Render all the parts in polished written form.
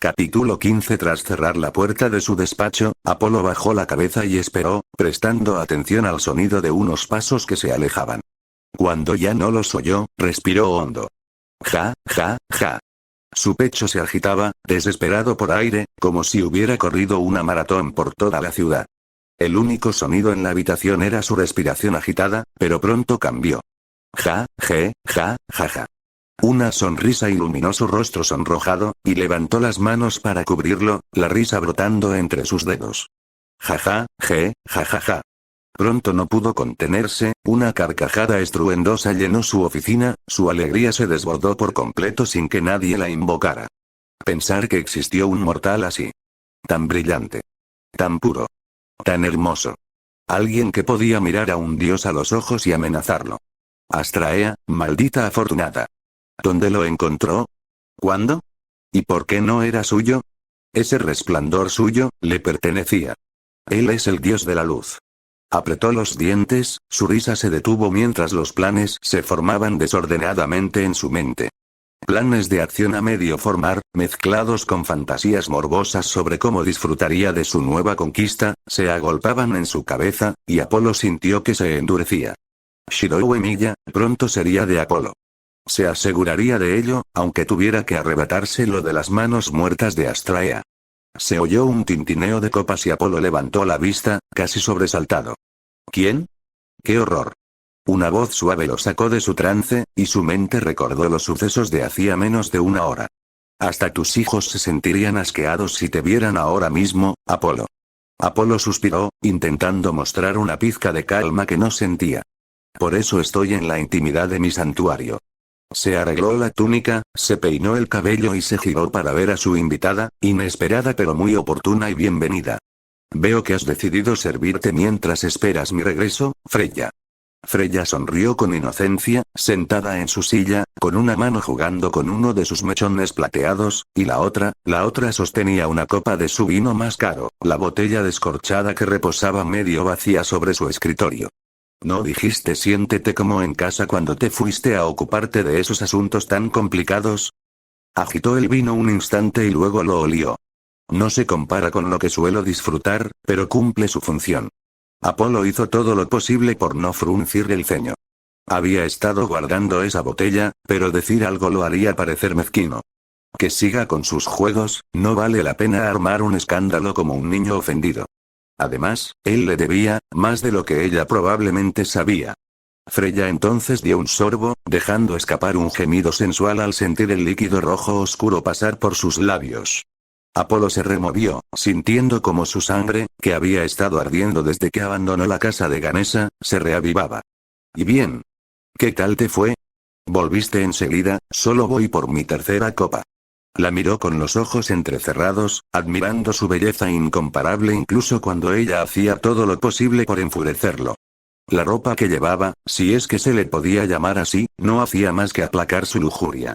Capítulo 15. Tras cerrar la puerta de su despacho, Apolo bajó la cabeza y esperó, prestando atención al sonido de unos pasos que se alejaban. Cuando ya no los oyó, respiró hondo. Ja, ja, ja. Su pecho se agitaba, desesperado por aire, como si hubiera corrido una maratón por toda la ciudad. El único sonido en la habitación era su respiración agitada, pero pronto cambió. Ja, ja, ja, ja, ja. Una sonrisa iluminó su rostro sonrojado, y levantó las manos para cubrirlo, la risa brotando entre sus dedos. Ja, ja, ja, ja. Pronto no pudo contenerse, una carcajada estruendosa llenó su oficina, su alegría se desbordó por completo sin que nadie la invocara. Pensar que existió un mortal así. Tan brillante. Tan puro. Tan hermoso. Alguien que podía mirar a un dios a los ojos y amenazarlo. Astraea, maldita afortunada. ¿Dónde lo encontró? ¿Cuándo? ¿Y por qué no era suyo? Ese resplandor suyo, le pertenecía. Él es el dios de la luz. Apretó los dientes, su risa se detuvo mientras los planes se formaban desordenadamente en su mente. Planes de acción a medio formar, mezclados con fantasías morbosas sobre cómo disfrutaría de su nueva conquista, se agolpaban en su cabeza, y Apolo sintió que se endurecía. Shirou Emiya, pronto sería de Apolo. Se aseguraría de ello, aunque tuviera que arrebatárselo de las manos muertas de Astraea. Se oyó un tintineo de copas y Apolo levantó la vista, casi sobresaltado. ¿Quién? ¡Qué horror! Una voz suave lo sacó de su trance, y su mente recordó los sucesos de hacía menos de una hora. Hasta tus hijos se sentirían asqueados si te vieran ahora mismo, Apolo. Apolo suspiró, intentando mostrar una pizca de calma que no sentía. Por eso estoy en la intimidad de mi santuario. Se arregló la túnica, se peinó el cabello y se giró para ver a su invitada, inesperada pero muy oportuna y bienvenida. Veo que has decidido servirte mientras esperas mi regreso, Freya. Freya sonrió con inocencia, sentada en su silla, con una mano jugando con uno de sus mechones plateados, y la otra sostenía una copa de su vino más caro, la botella descorchada que reposaba medio vacía sobre su escritorio. ¿No dijiste siéntete como en casa cuando te fuiste a ocuparte de esos asuntos tan complicados? Agitó el vino un instante y luego lo olió. No se compara con lo que suelo disfrutar, pero cumple su función. Apolo hizo todo lo posible por no fruncir el ceño. Había estado guardando esa botella, pero decir algo lo haría parecer mezquino. Que siga con sus juegos, no vale la pena armar un escándalo como un niño ofendido. Además, él le debía, más de lo que ella probablemente sabía. Freya entonces dio un sorbo, dejando escapar un gemido sensual al sentir el líquido rojo oscuro pasar por sus labios. Apolo se removió, sintiendo como su sangre, que había estado ardiendo desde que abandonó la casa de Ganesa, se reavivaba. ¿Y bien? ¿Qué tal te fue? ¿Volviste enseguida? Solo voy por mi tercera copa. La miró con los ojos entrecerrados, admirando su belleza incomparable incluso cuando ella hacía todo lo posible por enfurecerlo. La ropa que llevaba, si es que se le podía llamar así, no hacía más que aplacar su lujuria.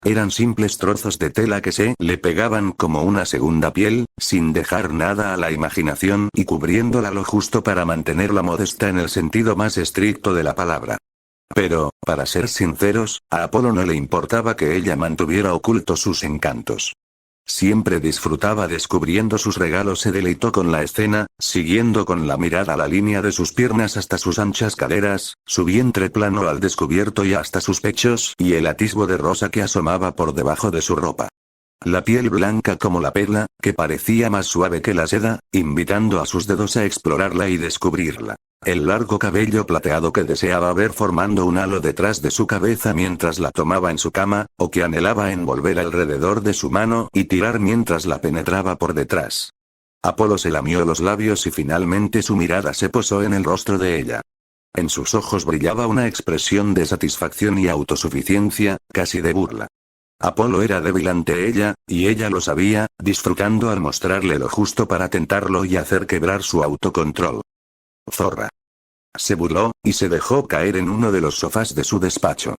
Eran simples trozos de tela que se le pegaban como una segunda piel, sin dejar nada a la imaginación y cubriéndola lo justo para mantenerla modesta en el sentido más estricto de la palabra. Pero, para ser sinceros, a Apolo no le importaba que ella mantuviera ocultos sus encantos. Siempre disfrutaba descubriendo sus regalos, se deleitó con la escena, siguiendo con la mirada la línea de sus piernas hasta sus anchas caderas, su vientre plano al descubierto y hasta sus pechos, y el atisbo de rosa que asomaba por debajo de su ropa. La piel blanca como la perla, que parecía más suave que la seda, invitando a sus dedos a explorarla y descubrirla. El largo cabello plateado que deseaba ver formando un halo detrás de su cabeza mientras la tomaba en su cama, o que anhelaba envolver alrededor de su mano y tirar mientras la penetraba por detrás. Apolo se lamió los labios y finalmente su mirada se posó en el rostro de ella. En sus ojos brillaba una expresión de satisfacción y autosuficiencia, casi de burla. Apolo era débil ante ella, y ella lo sabía, disfrutando al mostrarle lo justo para tentarlo y hacer quebrar su autocontrol. Zorra. Se burló, y se dejó caer en uno de los sofás de su despacho.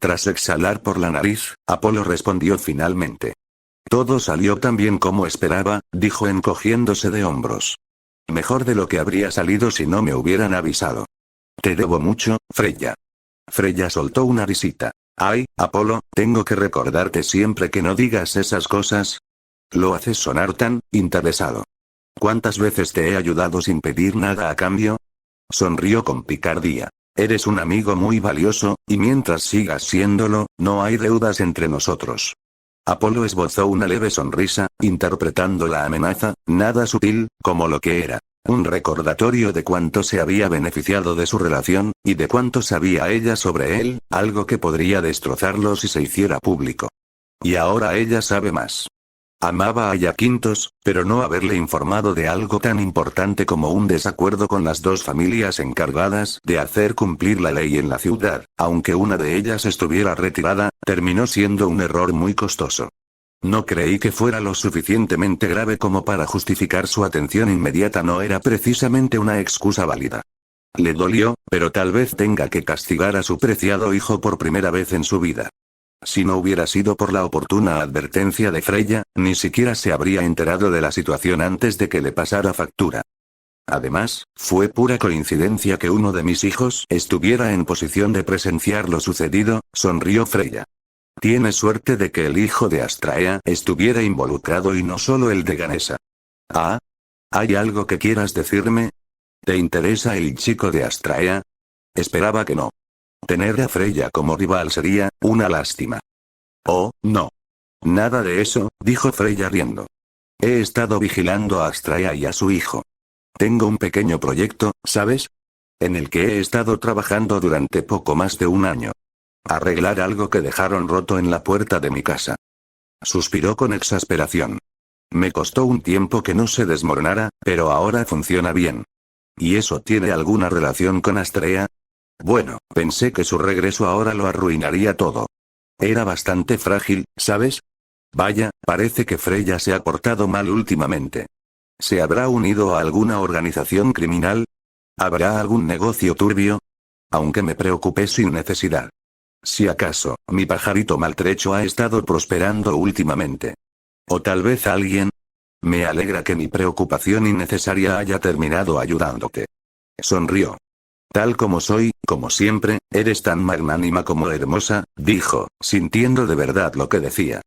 Tras exhalar por la nariz, Apolo respondió finalmente. Todo salió tan bien como esperaba, dijo encogiéndose de hombros. Mejor de lo que habría salido si no me hubieran avisado. Te debo mucho, Freya. Freya soltó una risita. Ay, Apolo, tengo que recordarte siempre que no digas esas cosas. Lo haces sonar tan interesado. ¿Cuántas veces te he ayudado sin pedir nada a cambio? Sonrió con picardía. Eres un amigo muy valioso, y mientras sigas siéndolo, no hay deudas entre nosotros. Apolo esbozó una leve sonrisa, interpretando la amenaza, nada sutil, como lo que era. Un recordatorio de cuánto se había beneficiado de su relación, y de cuánto sabía ella sobre él, algo que podría destrozarlo si se hiciera público. Y ahora ella sabe más. Amaba a Yaquintos, pero no haberle informado de algo tan importante como un desacuerdo con las dos familias encargadas de hacer cumplir la ley en la ciudad, aunque una de ellas estuviera retirada, terminó siendo un error muy costoso. No creí que fuera lo suficientemente grave como para justificar su atención inmediata. No era precisamente una excusa válida. Le dolió, pero tal vez tenga que castigar a su preciado hijo por primera vez en su vida. Si no hubiera sido por la oportuna advertencia de Freya, ni siquiera se habría enterado de la situación antes de que le pasara factura. Además, fue pura coincidencia que uno de mis hijos estuviera en posición de presenciar lo sucedido, sonrió Freya. Tienes suerte de que el hijo de Astraea estuviera involucrado y no solo el de Ganesa. Ah, ¿hay algo que quieras decirme? ¿Te interesa el chico de Astraea? Esperaba que no. Tener a Freya como rival sería una lástima. Oh, no. Nada de eso, dijo Freya riendo. He estado vigilando a Astraea y a su hijo. Tengo un pequeño proyecto, ¿sabes? En el que he estado trabajando durante poco más de un año. Arreglar algo que dejaron roto en la puerta de mi casa. Suspiró con exasperación. Me costó un tiempo que no se desmoronara, pero ahora funciona bien. ¿Y eso tiene alguna relación con Astraea? Bueno, pensé que su regreso ahora lo arruinaría todo. Era bastante frágil, ¿sabes? Vaya, parece que Freya se ha portado mal últimamente. ¿Se habrá unido a alguna organización criminal? ¿Habrá algún negocio turbio? Aunque me preocupé sin necesidad. Si acaso, mi pajarito maltrecho ha estado prosperando últimamente. O tal vez alguien. Me alegra que mi preocupación innecesaria haya terminado ayudándote. Sonrió. Tal como soy, como siempre, eres tan magnánima como hermosa, dijo, sintiendo de verdad lo que decía.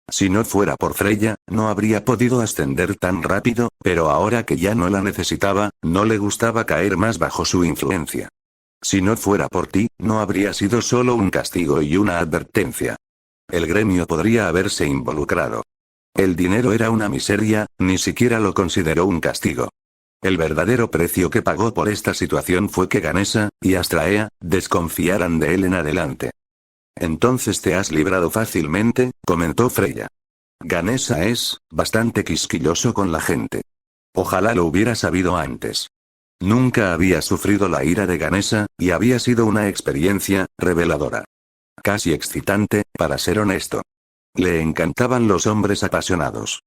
Si no fuera por Freya, no habría podido ascender tan rápido, pero ahora que ya no la necesitaba, no le gustaba caer más bajo su influencia. Si no fuera por ti, no habría sido solo un castigo y una advertencia. El gremio podría haberse involucrado. El dinero era una miseria, ni siquiera lo consideró un castigo. El verdadero precio que pagó por esta situación fue que Ganesa y Astraea desconfiaran de él en adelante. Entonces te has librado fácilmente, comentó Freya. Ganesa es bastante quisquilloso con la gente. Ojalá lo hubiera sabido antes. Nunca había sufrido la ira de Ganesa, y había sido una experiencia reveladora. Casi excitante, para ser honesto. Le encantaban los hombres apasionados.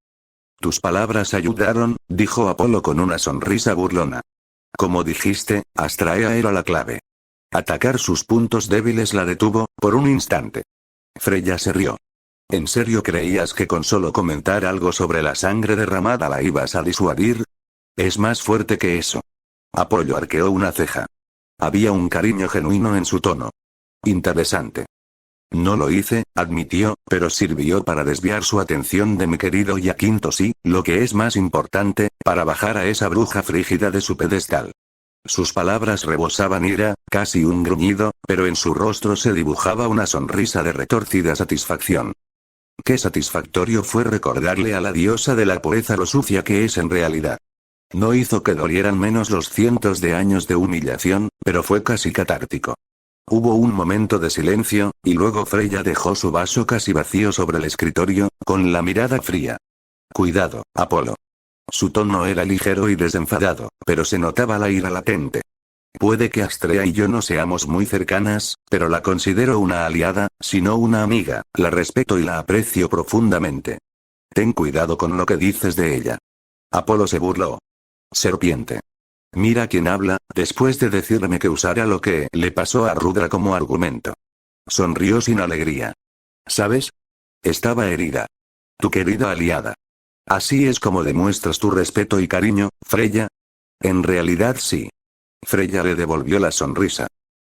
Tus palabras ayudaron, dijo Apolo con una sonrisa burlona. Como dijiste, Astraea era la clave. Atacar sus puntos débiles la detuvo, por un instante. Freya se rió. ¿En serio creías que con solo comentar algo sobre la sangre derramada la ibas a disuadir? Es más fuerte que eso. Apolo arqueó una ceja. Había un cariño genuino en su tono. Interesante. No lo hice, admitió, pero sirvió para desviar su atención de mi querido Yaquintos y, lo que es más importante, para bajar a esa bruja frígida de su pedestal. Sus palabras rebosaban ira, casi un gruñido, pero en su rostro se dibujaba una sonrisa de retorcida satisfacción. Qué satisfactorio fue recordarle a la diosa de la pureza lo sucia que es en realidad. No hizo que dolieran menos los cientos de años de humillación, pero fue casi catártico. Hubo un momento de silencio, y luego Freya dejó su vaso casi vacío sobre el escritorio, con la mirada fría. Cuidado, Apolo. Su tono era ligero y desenfadado, pero se notaba la ira latente. Puede que Astraea y yo no seamos muy cercanas, pero la considero una aliada, si no una amiga, la respeto y la aprecio profundamente. Ten cuidado con lo que dices de ella. Apolo se burló. Serpiente. Mira quién habla, después de decirme que usara lo que le pasó a Rudra como argumento. Sonrió sin alegría. ¿Sabes? Estaba herida. Tu querida aliada. ¿Así es como demuestras tu respeto y cariño, Freya? En realidad sí. Freya le devolvió la sonrisa.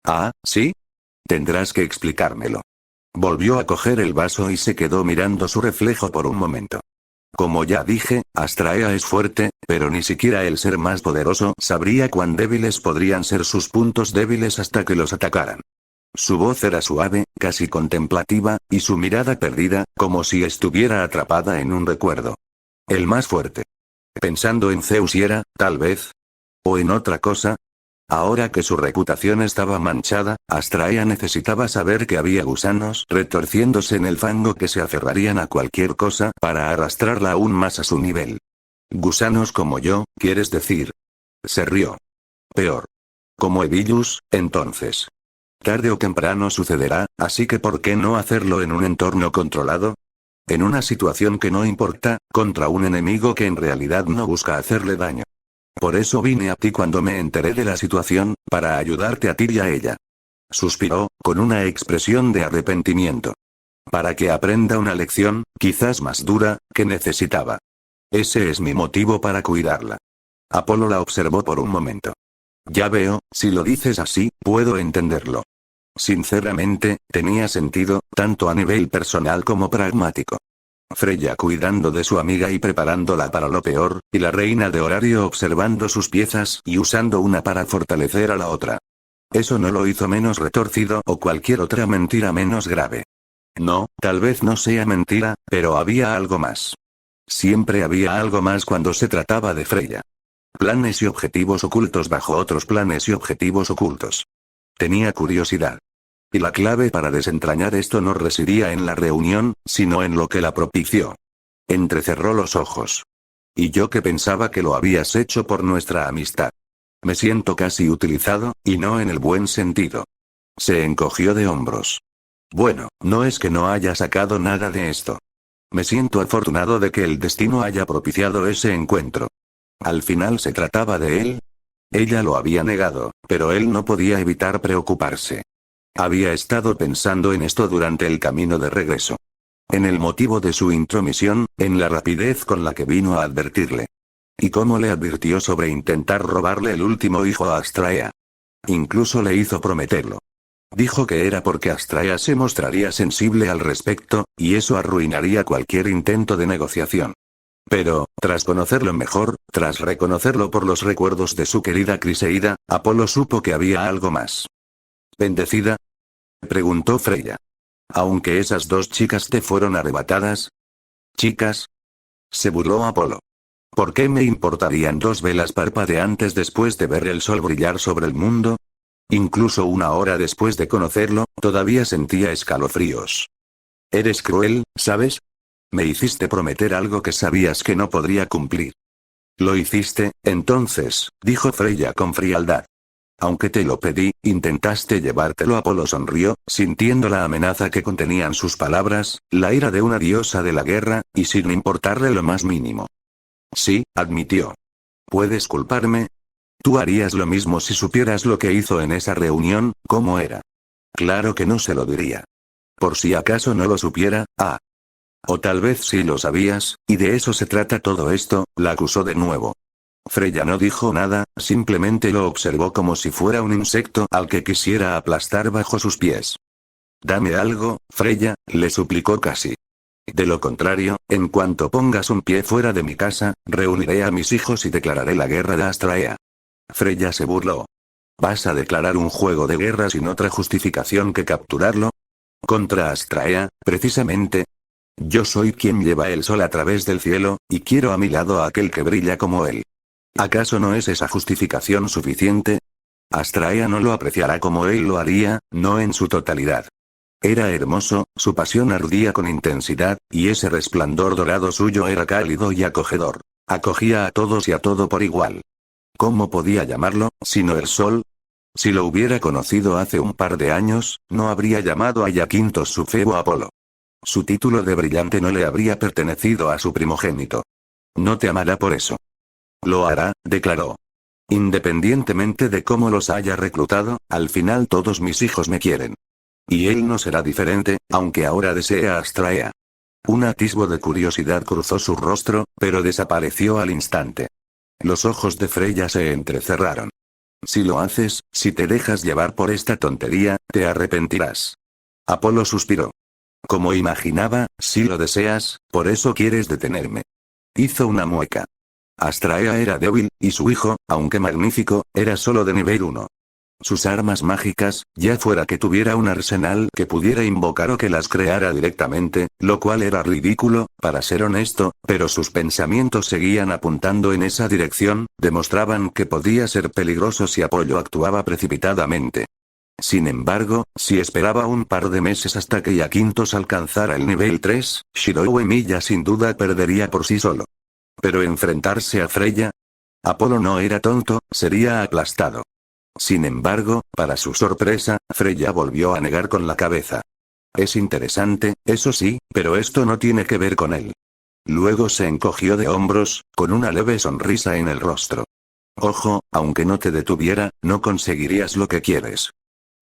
Ah, ¿sí? Tendrás que explicármelo. Volvió a coger el vaso y se quedó mirando su reflejo por un momento. Como ya dije, Astraea es fuerte, pero ni siquiera el ser más poderoso sabría cuán débiles podrían ser sus puntos débiles hasta que los atacaran. Su voz era suave, casi contemplativa, y su mirada perdida, como si estuviera atrapada en un recuerdo. El más fuerte. Pensando en Zeus y Hera, tal vez. ¿O en otra cosa? Ahora que su reputación estaba manchada, Astraea necesitaba saber que había gusanos retorciéndose en el fango que se aferrarían a cualquier cosa para arrastrarla aún más a su nivel. Gusanos como yo, ¿quieres decir? Se rió. Peor. Como Evilus, entonces. Tarde o temprano sucederá, así que ¿por qué no hacerlo en un entorno controlado? En una situación que no importa, contra un enemigo que en realidad no busca hacerle daño. Por eso vine a ti cuando me enteré de la situación, para ayudarte a ti y a ella. Suspiró, con una expresión de arrepentimiento. Para que aprenda una lección, quizás más dura, que necesitaba. Ese es mi motivo para cuidarla. Apolo la observó por un momento. Ya veo, si lo dices así, puedo entenderlo. Sinceramente, tenía sentido, tanto a nivel personal como pragmático. Freya cuidando de su amiga y preparándola para lo peor, y la reina de Horario observando sus piezas y usando una para fortalecer a la otra. Eso no lo hizo menos retorcido o cualquier otra mentira menos grave. No, tal vez no sea mentira, pero había algo más. Siempre había algo más cuando se trataba de Freya. Planes y objetivos ocultos bajo otros planes y objetivos ocultos. Tenía curiosidad. Y la clave para desentrañar esto no residía en la reunión, sino en lo que la propició. Entrecerró los ojos. Y yo que pensaba que lo habías hecho por nuestra amistad. Me siento casi utilizado, y no en el buen sentido. Se encogió de hombros. Bueno, no es que no haya sacado nada de esto. Me siento afortunado de que el destino haya propiciado ese encuentro. Al final se trataba de él. Ella lo había negado, pero él no podía evitar preocuparse. Había estado pensando en esto durante el camino de regreso. En el motivo de su intromisión, en la rapidez con la que vino a advertirle. Y cómo le advirtió sobre intentar robarle el último hijo a Astraea. Incluso le hizo prometerlo. Dijo que era porque Astraea se mostraría sensible al respecto, y eso arruinaría cualquier intento de negociación. Pero, tras conocerlo mejor, tras reconocerlo por los recuerdos de su querida Criseida, Apolo supo que había algo más. ¿Bendecida? Preguntó Freya. Aunque esas dos chicas te fueron arrebatadas. ¿Chicas? Se burló Apolo. ¿Por qué me importarían dos velas parpadeantes después de ver el sol brillar sobre el mundo? Incluso una hora después de conocerlo, todavía sentía escalofríos. Eres cruel, ¿sabes? Me hiciste prometer algo que sabías que no podría cumplir. Lo hiciste, entonces, dijo Freya con frialdad. Aunque te lo pedí, intentaste llevártelo. Apolo sonrió, sintiendo la amenaza que contenían sus palabras, la ira de una diosa de la guerra, y sin importarle lo más mínimo. Sí, admitió. ¿Puedes culparme? Tú harías lo mismo si supieras lo que hizo en esa reunión, ¿cómo era? Claro que no se lo diría. Por si acaso no lo supiera, ah. O tal vez sí lo sabías, y de eso se trata todo esto, la acusó de nuevo. Freya no dijo nada, simplemente lo observó como si fuera un insecto al que quisiera aplastar bajo sus pies. Dame algo, Freya, le suplicó casi. De lo contrario, en cuanto pongas un pie fuera de mi casa, reuniré a mis hijos y declararé la guerra de Astraea. Freya se burló. ¿Vas a declarar un juego de guerra sin otra justificación que capturarlo? ¿Contra Astraea, precisamente? Yo soy quien lleva el sol a través del cielo, y quiero a mi lado a aquel que brilla como él. ¿Acaso no es esa justificación suficiente? Astraea no lo apreciará como él lo haría, no en su totalidad. Era hermoso, su pasión ardía con intensidad, y ese resplandor dorado suyo era cálido y acogedor. Acogía a todos y a todo por igual. ¿Cómo podía llamarlo, sino el sol? Si lo hubiera conocido hace un par de años, no habría llamado a Yaquintos su febo Apolo. Su título de brillante no le habría pertenecido a su primogénito. No te amará por eso. Lo hará, declaró. Independientemente de cómo los haya reclutado, al final todos mis hijos me quieren. Y él no será diferente, aunque ahora desee a Astraea. Un atisbo de curiosidad cruzó su rostro, pero desapareció al instante. Los ojos de Freya se entrecerraron. Si lo haces, si te dejas llevar por esta tontería, te arrepentirás. Apolo suspiró. Como imaginaba, si lo deseas, por eso quieres detenerme. Hizo una mueca. Astraea era débil, y su hijo, aunque magnífico, era solo de nivel 1. Sus armas mágicas, ya fuera que tuviera un arsenal que pudiera invocar o que las creara directamente, lo cual era ridículo, para ser honesto, pero sus pensamientos seguían apuntando en esa dirección, demostraban que podía ser peligroso si Apolo actuaba precipitadamente. Sin embargo, si esperaba un par de meses hasta que Yaquintos alcanzara el nivel 3, Shirou Emiya sin duda perdería por sí solo. Pero enfrentarse a Freya. Apolo no era tonto, sería aplastado. Sin embargo, para su sorpresa, Freya volvió a negar con la cabeza. Es interesante, eso sí, pero esto no tiene que ver con él. Luego se encogió de hombros, con una leve sonrisa en el rostro. Ojo, aunque no te detuviera, no conseguirías lo que quieres.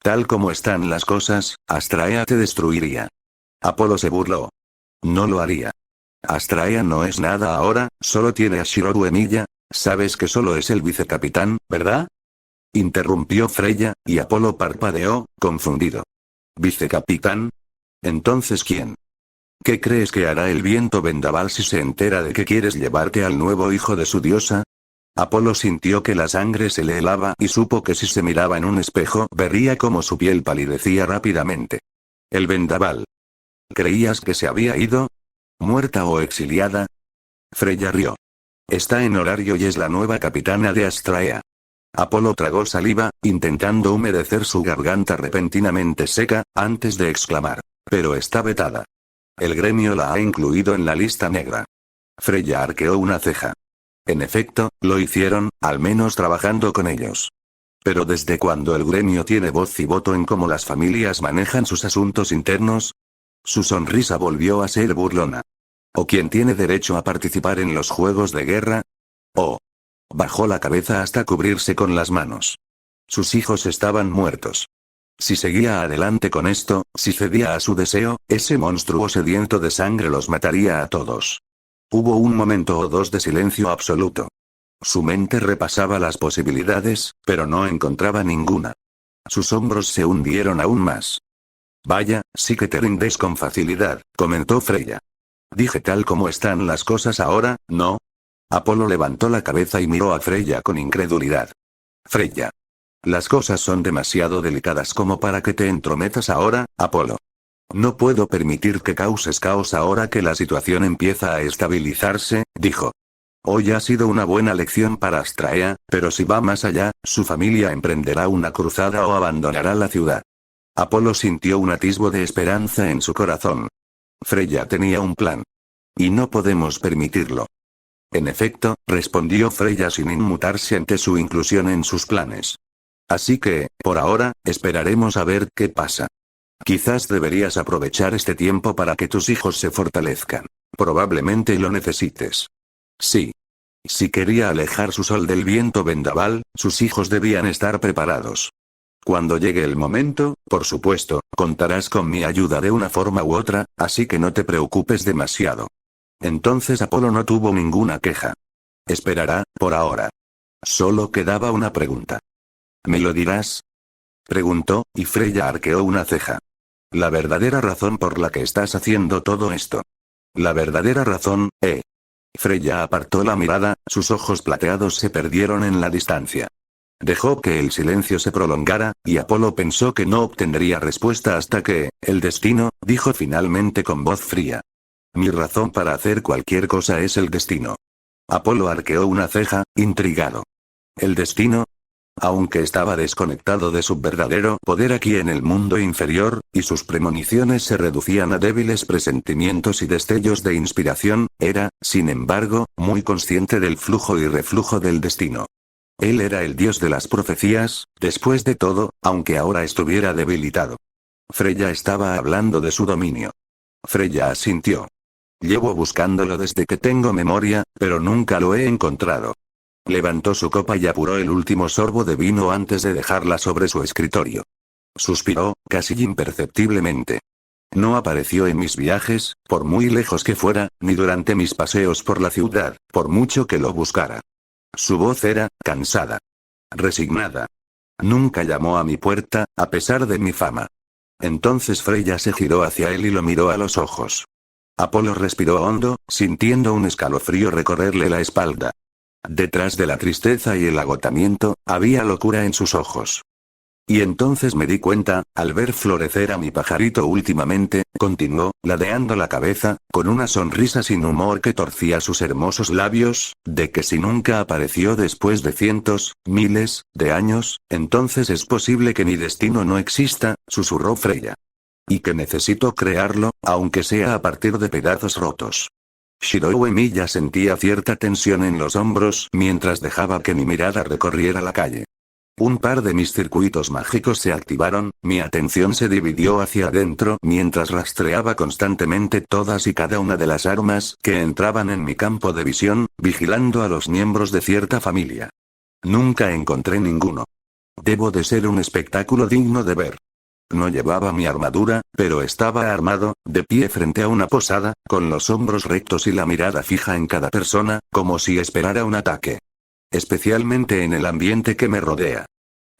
Tal como están las cosas, Astraea te destruiría. Apolo se burló. No lo haría. Astraea no es nada ahora, solo tiene a Shirou Emiya. Sabes que solo es el vicecapitán, ¿verdad? Interrumpió Freya, y Apolo parpadeó, confundido. ¿Vicecapitán? ¿Entonces quién? ¿Qué crees que hará el viento vendaval si se entera de que quieres llevarte al nuevo hijo de su diosa? Apolo sintió que la sangre se le helaba y supo que si se miraba en un espejo vería cómo su piel palidecía rápidamente. El vendaval. ¿Creías que se había ido? ¿Muerta o exiliada? Freya rió. Está en horario y es la nueva capitana de Astraea. Apolo tragó saliva, intentando humedecer su garganta repentinamente seca, antes de exclamar. Pero está vetada. El gremio la ha incluido en la lista negra. Freya arqueó una ceja. En efecto, lo hicieron, al menos trabajando con ellos. Pero ¿desde cuándo el gremio tiene voz y voto en cómo las familias manejan sus asuntos internos? Su sonrisa volvió a ser burlona. ¿O quién tiene derecho a participar en los juegos de guerra? Oh. Bajó la cabeza hasta cubrirse con las manos. Sus hijos estaban muertos. Si seguía adelante con esto, si cedía a su deseo, ese monstruo sediento de sangre los mataría a todos. Hubo un momento o dos de silencio absoluto. Su mente repasaba las posibilidades, pero no encontraba ninguna. Sus hombros se hundieron aún más. Vaya, sí que te rindes con facilidad, comentó Freya. Dije tal como están las cosas ahora, ¿no? Apolo levantó la cabeza y miró a Freya con incredulidad. Freya. Las cosas son demasiado delicadas como para que te entrometas ahora, Apolo. No puedo permitir que causes caos ahora que la situación empieza a estabilizarse, dijo. Hoy ha sido una buena lección para Astraea, pero si va más allá, su familia emprenderá una cruzada o abandonará la ciudad. Apolo sintió un atisbo de esperanza en su corazón. Freya tenía un plan. Y no podemos permitirlo. En efecto, respondió Freya sin inmutarse ante su inclusión en sus planes. Así que, por ahora, esperaremos a ver qué pasa. Quizás deberías aprovechar este tiempo para que tus hijos se fortalezcan. Probablemente lo necesites. Sí. Si quería alejar su sol del viento vendaval, sus hijos debían estar preparados. Cuando llegue el momento, por supuesto, contarás con mi ayuda de una forma u otra, así que no te preocupes demasiado. Entonces Apolo no tuvo ninguna queja. Esperará, por ahora. Solo quedaba una pregunta. ¿Me lo dirás? Preguntó, y Freya arqueó una ceja. La verdadera razón por la que estás haciendo todo esto. La verdadera razón, Freya apartó la mirada, sus ojos plateados se perdieron en la distancia. Dejó que el silencio se prolongara, y Apolo pensó que no obtendría respuesta hasta que, el destino, dijo finalmente con voz fría. Mi razón para hacer cualquier cosa es el destino. Apolo arqueó una ceja, intrigado. ¿El destino? Aunque estaba desconectado de su verdadero poder aquí en el mundo inferior, y sus premoniciones se reducían a débiles presentimientos y destellos de inspiración, era, sin embargo, muy consciente del flujo y reflujo del destino. Él era el dios de las profecías, después de todo, aunque ahora estuviera debilitado. Freya estaba hablando de su dominio. Freya asintió. Llevo buscándolo desde que tengo memoria, pero nunca lo he encontrado. Levantó su copa y apuró el último sorbo de vino antes de dejarla sobre su escritorio. Suspiró, casi imperceptiblemente. No apareció en mis viajes, por muy lejos que fuera, ni durante mis paseos por la ciudad, por mucho que lo buscara. Su voz era, cansada. Resignada. Nunca llamó a mi puerta, a pesar de mi fama. Entonces Freya se giró hacia él y lo miró a los ojos. Apolo respiró hondo, sintiendo un escalofrío recorrerle la espalda. Detrás de la tristeza y el agotamiento, había locura en sus ojos. Y entonces me di cuenta, al ver florecer a mi pajarito últimamente, continuó, ladeando la cabeza, con una sonrisa sin humor que torcía sus hermosos labios, de que si nunca apareció después de cientos, miles, de años, entonces es posible que mi destino no exista, susurró Freya. Y que necesito crearlo, aunque sea a partir de pedazos rotos. Shirou Emiya sentía cierta tensión en los hombros mientras dejaba que mi mirada recorriera la calle. Un par de mis circuitos mágicos se activaron, mi atención se dividió hacia adentro mientras rastreaba constantemente todas y cada una de las armas que entraban en mi campo de visión, vigilando a los miembros de cierta familia. Nunca encontré ninguno. Debo de ser un espectáculo digno de ver. No llevaba mi armadura, pero estaba armado, de pie frente a una posada, con los hombros rectos y la mirada fija en cada persona, como si esperara un ataque. Especialmente en el ambiente que me rodea.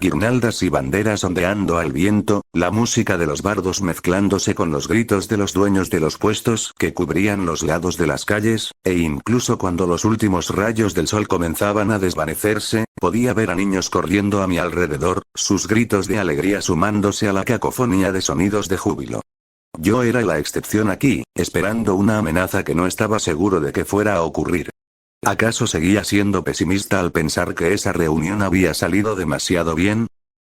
Guirnaldas y banderas ondeando al viento, la música de los bardos mezclándose con los gritos de los dueños de los puestos que cubrían los lados de las calles, e incluso cuando los últimos rayos del sol comenzaban a desvanecerse, podía ver a niños corriendo a mi alrededor, sus gritos de alegría sumándose a la cacofonía de sonidos de júbilo. Yo era la excepción aquí, esperando una amenaza que no estaba seguro de que fuera a ocurrir. ¿Acaso seguía siendo pesimista al pensar que esa reunión había salido demasiado bien?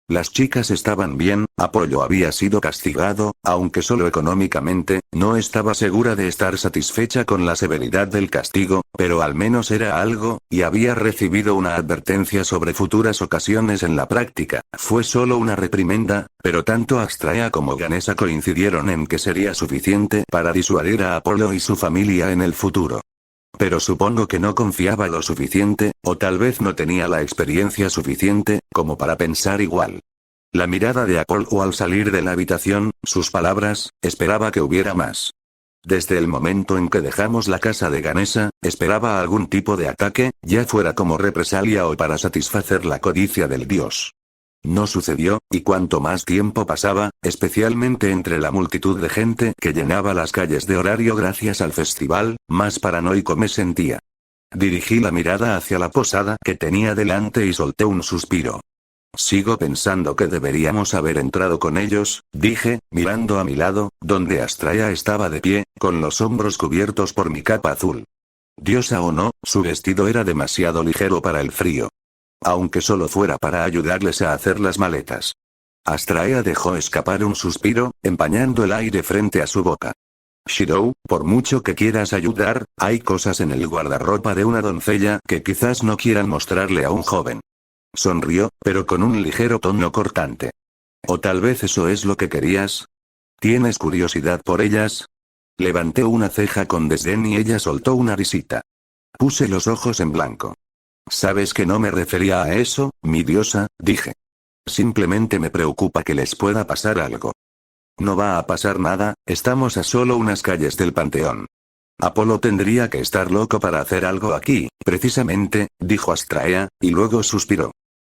Las chicas estaban bien, Apolo había sido castigado, aunque solo económicamente, no estaba segura de estar satisfecha con la severidad del castigo, pero al menos era algo, y había recibido una advertencia sobre futuras ocasiones en la práctica. Fue solo una reprimenda, pero tanto Astraea como Ganesha coincidieron en que sería suficiente para disuadir a Apolo y su familia en el futuro. Pero supongo que no confiaba lo suficiente, o tal vez no tenía la experiencia suficiente, como para pensar igual. La mirada de Apolo al salir de la habitación, sus palabras, esperaba que hubiera más. Desde el momento en que dejamos la casa de Ganesha, esperaba algún tipo de ataque, ya fuera como represalia o para satisfacer la codicia del dios. No sucedió, y cuanto más tiempo pasaba, especialmente entre la multitud de gente que llenaba las calles de horario gracias al festival, más paranoico me sentía. Dirigí la mirada hacia la posada que tenía delante y solté un suspiro. Sigo pensando que deberíamos haber entrado con ellos, dije, mirando a mi lado, donde Astraea estaba de pie, con los hombros cubiertos por mi capa azul. Diosa o no, su vestido era demasiado ligero para el frío. Aunque solo fuera para ayudarles a hacer las maletas. Astraea dejó escapar un suspiro, empañando el aire frente a su boca. Shirou, por mucho que quieras ayudar, hay cosas en el guardarropa de una doncella que quizás no quieran mostrarle a un joven. Sonrió, pero con un ligero tono cortante. ¿O tal vez eso es lo que querías? ¿Tienes curiosidad por ellas? Levanté una ceja con desdén y ella soltó una risita. Puse los ojos en blanco. Sabes que no me refería a eso, mi diosa, dije. Simplemente me preocupa que les pueda pasar algo. No va a pasar nada, estamos a solo unas calles del panteón. Apolo tendría que estar loco para hacer algo aquí, precisamente, dijo Astraea, y luego suspiró.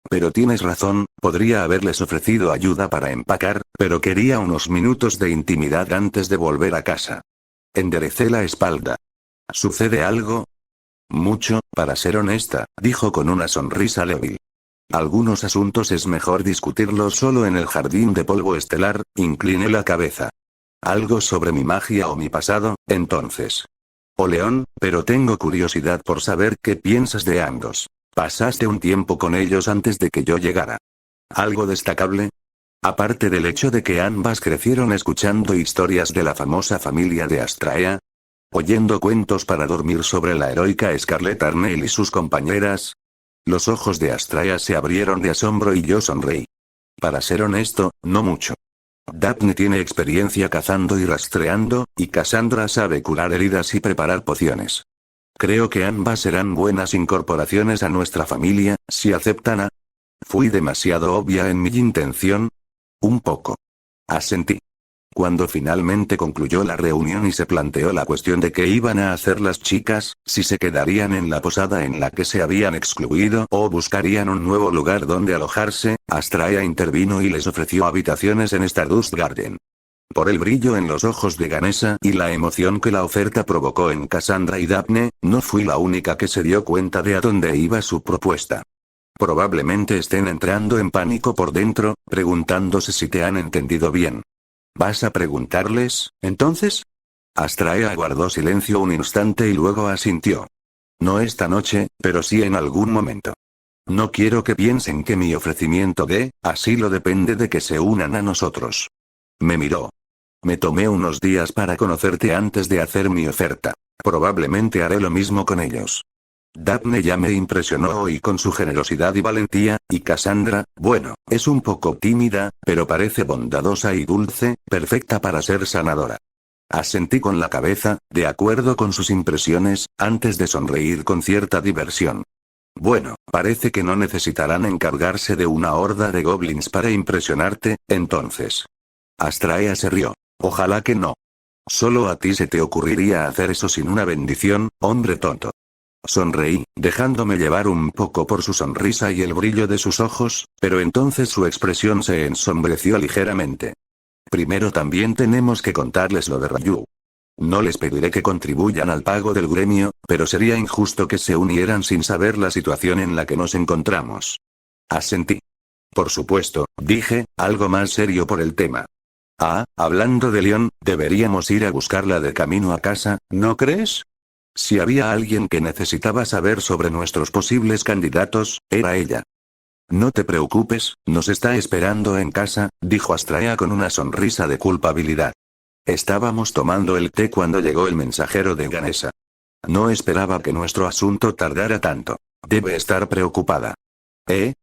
Pero tienes razón, podría haberles ofrecido ayuda para empacar, pero quería unos minutos de intimidad antes de volver a casa. Enderecé la espalda. ¿Sucede algo? Mucho, para ser honesta, dijo con una sonrisa débil. Algunos asuntos es mejor discutirlos solo en el jardín de polvo estelar, incliné la cabeza. Algo sobre mi magia o mi pasado, entonces. Oh León, pero tengo curiosidad por saber qué piensas de ambos. Pasaste un tiempo con ellos antes de que yo llegara. ¿Algo destacable? Aparte del hecho de que ambas crecieron escuchando historias de la famosa familia de Astraea. Oyendo cuentos para dormir sobre la heroica Scarlet Arnell y sus compañeras. Los ojos de Astraea se abrieron de asombro y yo sonreí. Para ser honesto, no mucho. Daphne tiene experiencia cazando y rastreando, y Cassandra sabe curar heridas y preparar pociones. Creo que ambas serán buenas incorporaciones a nuestra familia, si aceptan a... ¿Fui demasiado obvia en mi intención? Un poco. Asentí. Cuando finalmente concluyó la reunión y se planteó la cuestión de qué iban a hacer las chicas, si se quedarían en la posada en la que se habían excluido o buscarían un nuevo lugar donde alojarse, Astraea intervino y les ofreció habitaciones en Stardust Garden. Por el brillo en los ojos de Ganesha y la emoción que la oferta provocó en Cassandra y Daphne, no fui la única que se dio cuenta de a dónde iba su propuesta. Probablemente estén entrando en pánico por dentro, preguntándose si te han entendido bien. ¿Vas a preguntarles, entonces? Astraea guardó silencio un instante y luego asintió. No esta noche, pero sí en algún momento. No quiero que piensen que mi ofrecimiento de asilo depende de que se unan a nosotros. Me miró. Me tomé unos días para conocerte antes de hacer mi oferta. Probablemente haré lo mismo con ellos. Daphne ya me impresionó hoy con su generosidad y valentía, y Cassandra, bueno, es un poco tímida, pero parece bondadosa y dulce, perfecta para ser sanadora. Asentí con la cabeza, de acuerdo con sus impresiones, antes de sonreír con cierta diversión. Bueno, parece que no necesitarán encargarse de una horda de goblins para impresionarte, entonces. Astraea se rió. Ojalá que no. Solo a ti se te ocurriría hacer eso sin una bendición, hombre tonto. Sonreí, dejándome llevar un poco por su sonrisa y el brillo de sus ojos, pero entonces su expresión se ensombreció ligeramente. Primero también tenemos que contarles lo de Ryu. No les pediré que contribuyan al pago del gremio, pero sería injusto que se unieran sin saber la situación en la que nos encontramos. Asentí. Por supuesto, dije, algo más serio por el tema. Ah, hablando de León, deberíamos ir a buscarla de camino a casa, ¿no crees? Si había alguien que necesitaba saber sobre nuestros posibles candidatos, era ella. No te preocupes, nos está esperando en casa, dijo Astraea con una sonrisa de culpabilidad. Estábamos tomando el té cuando llegó el mensajero de Ganesha. No esperaba que nuestro asunto tardara tanto. Debe estar preocupada.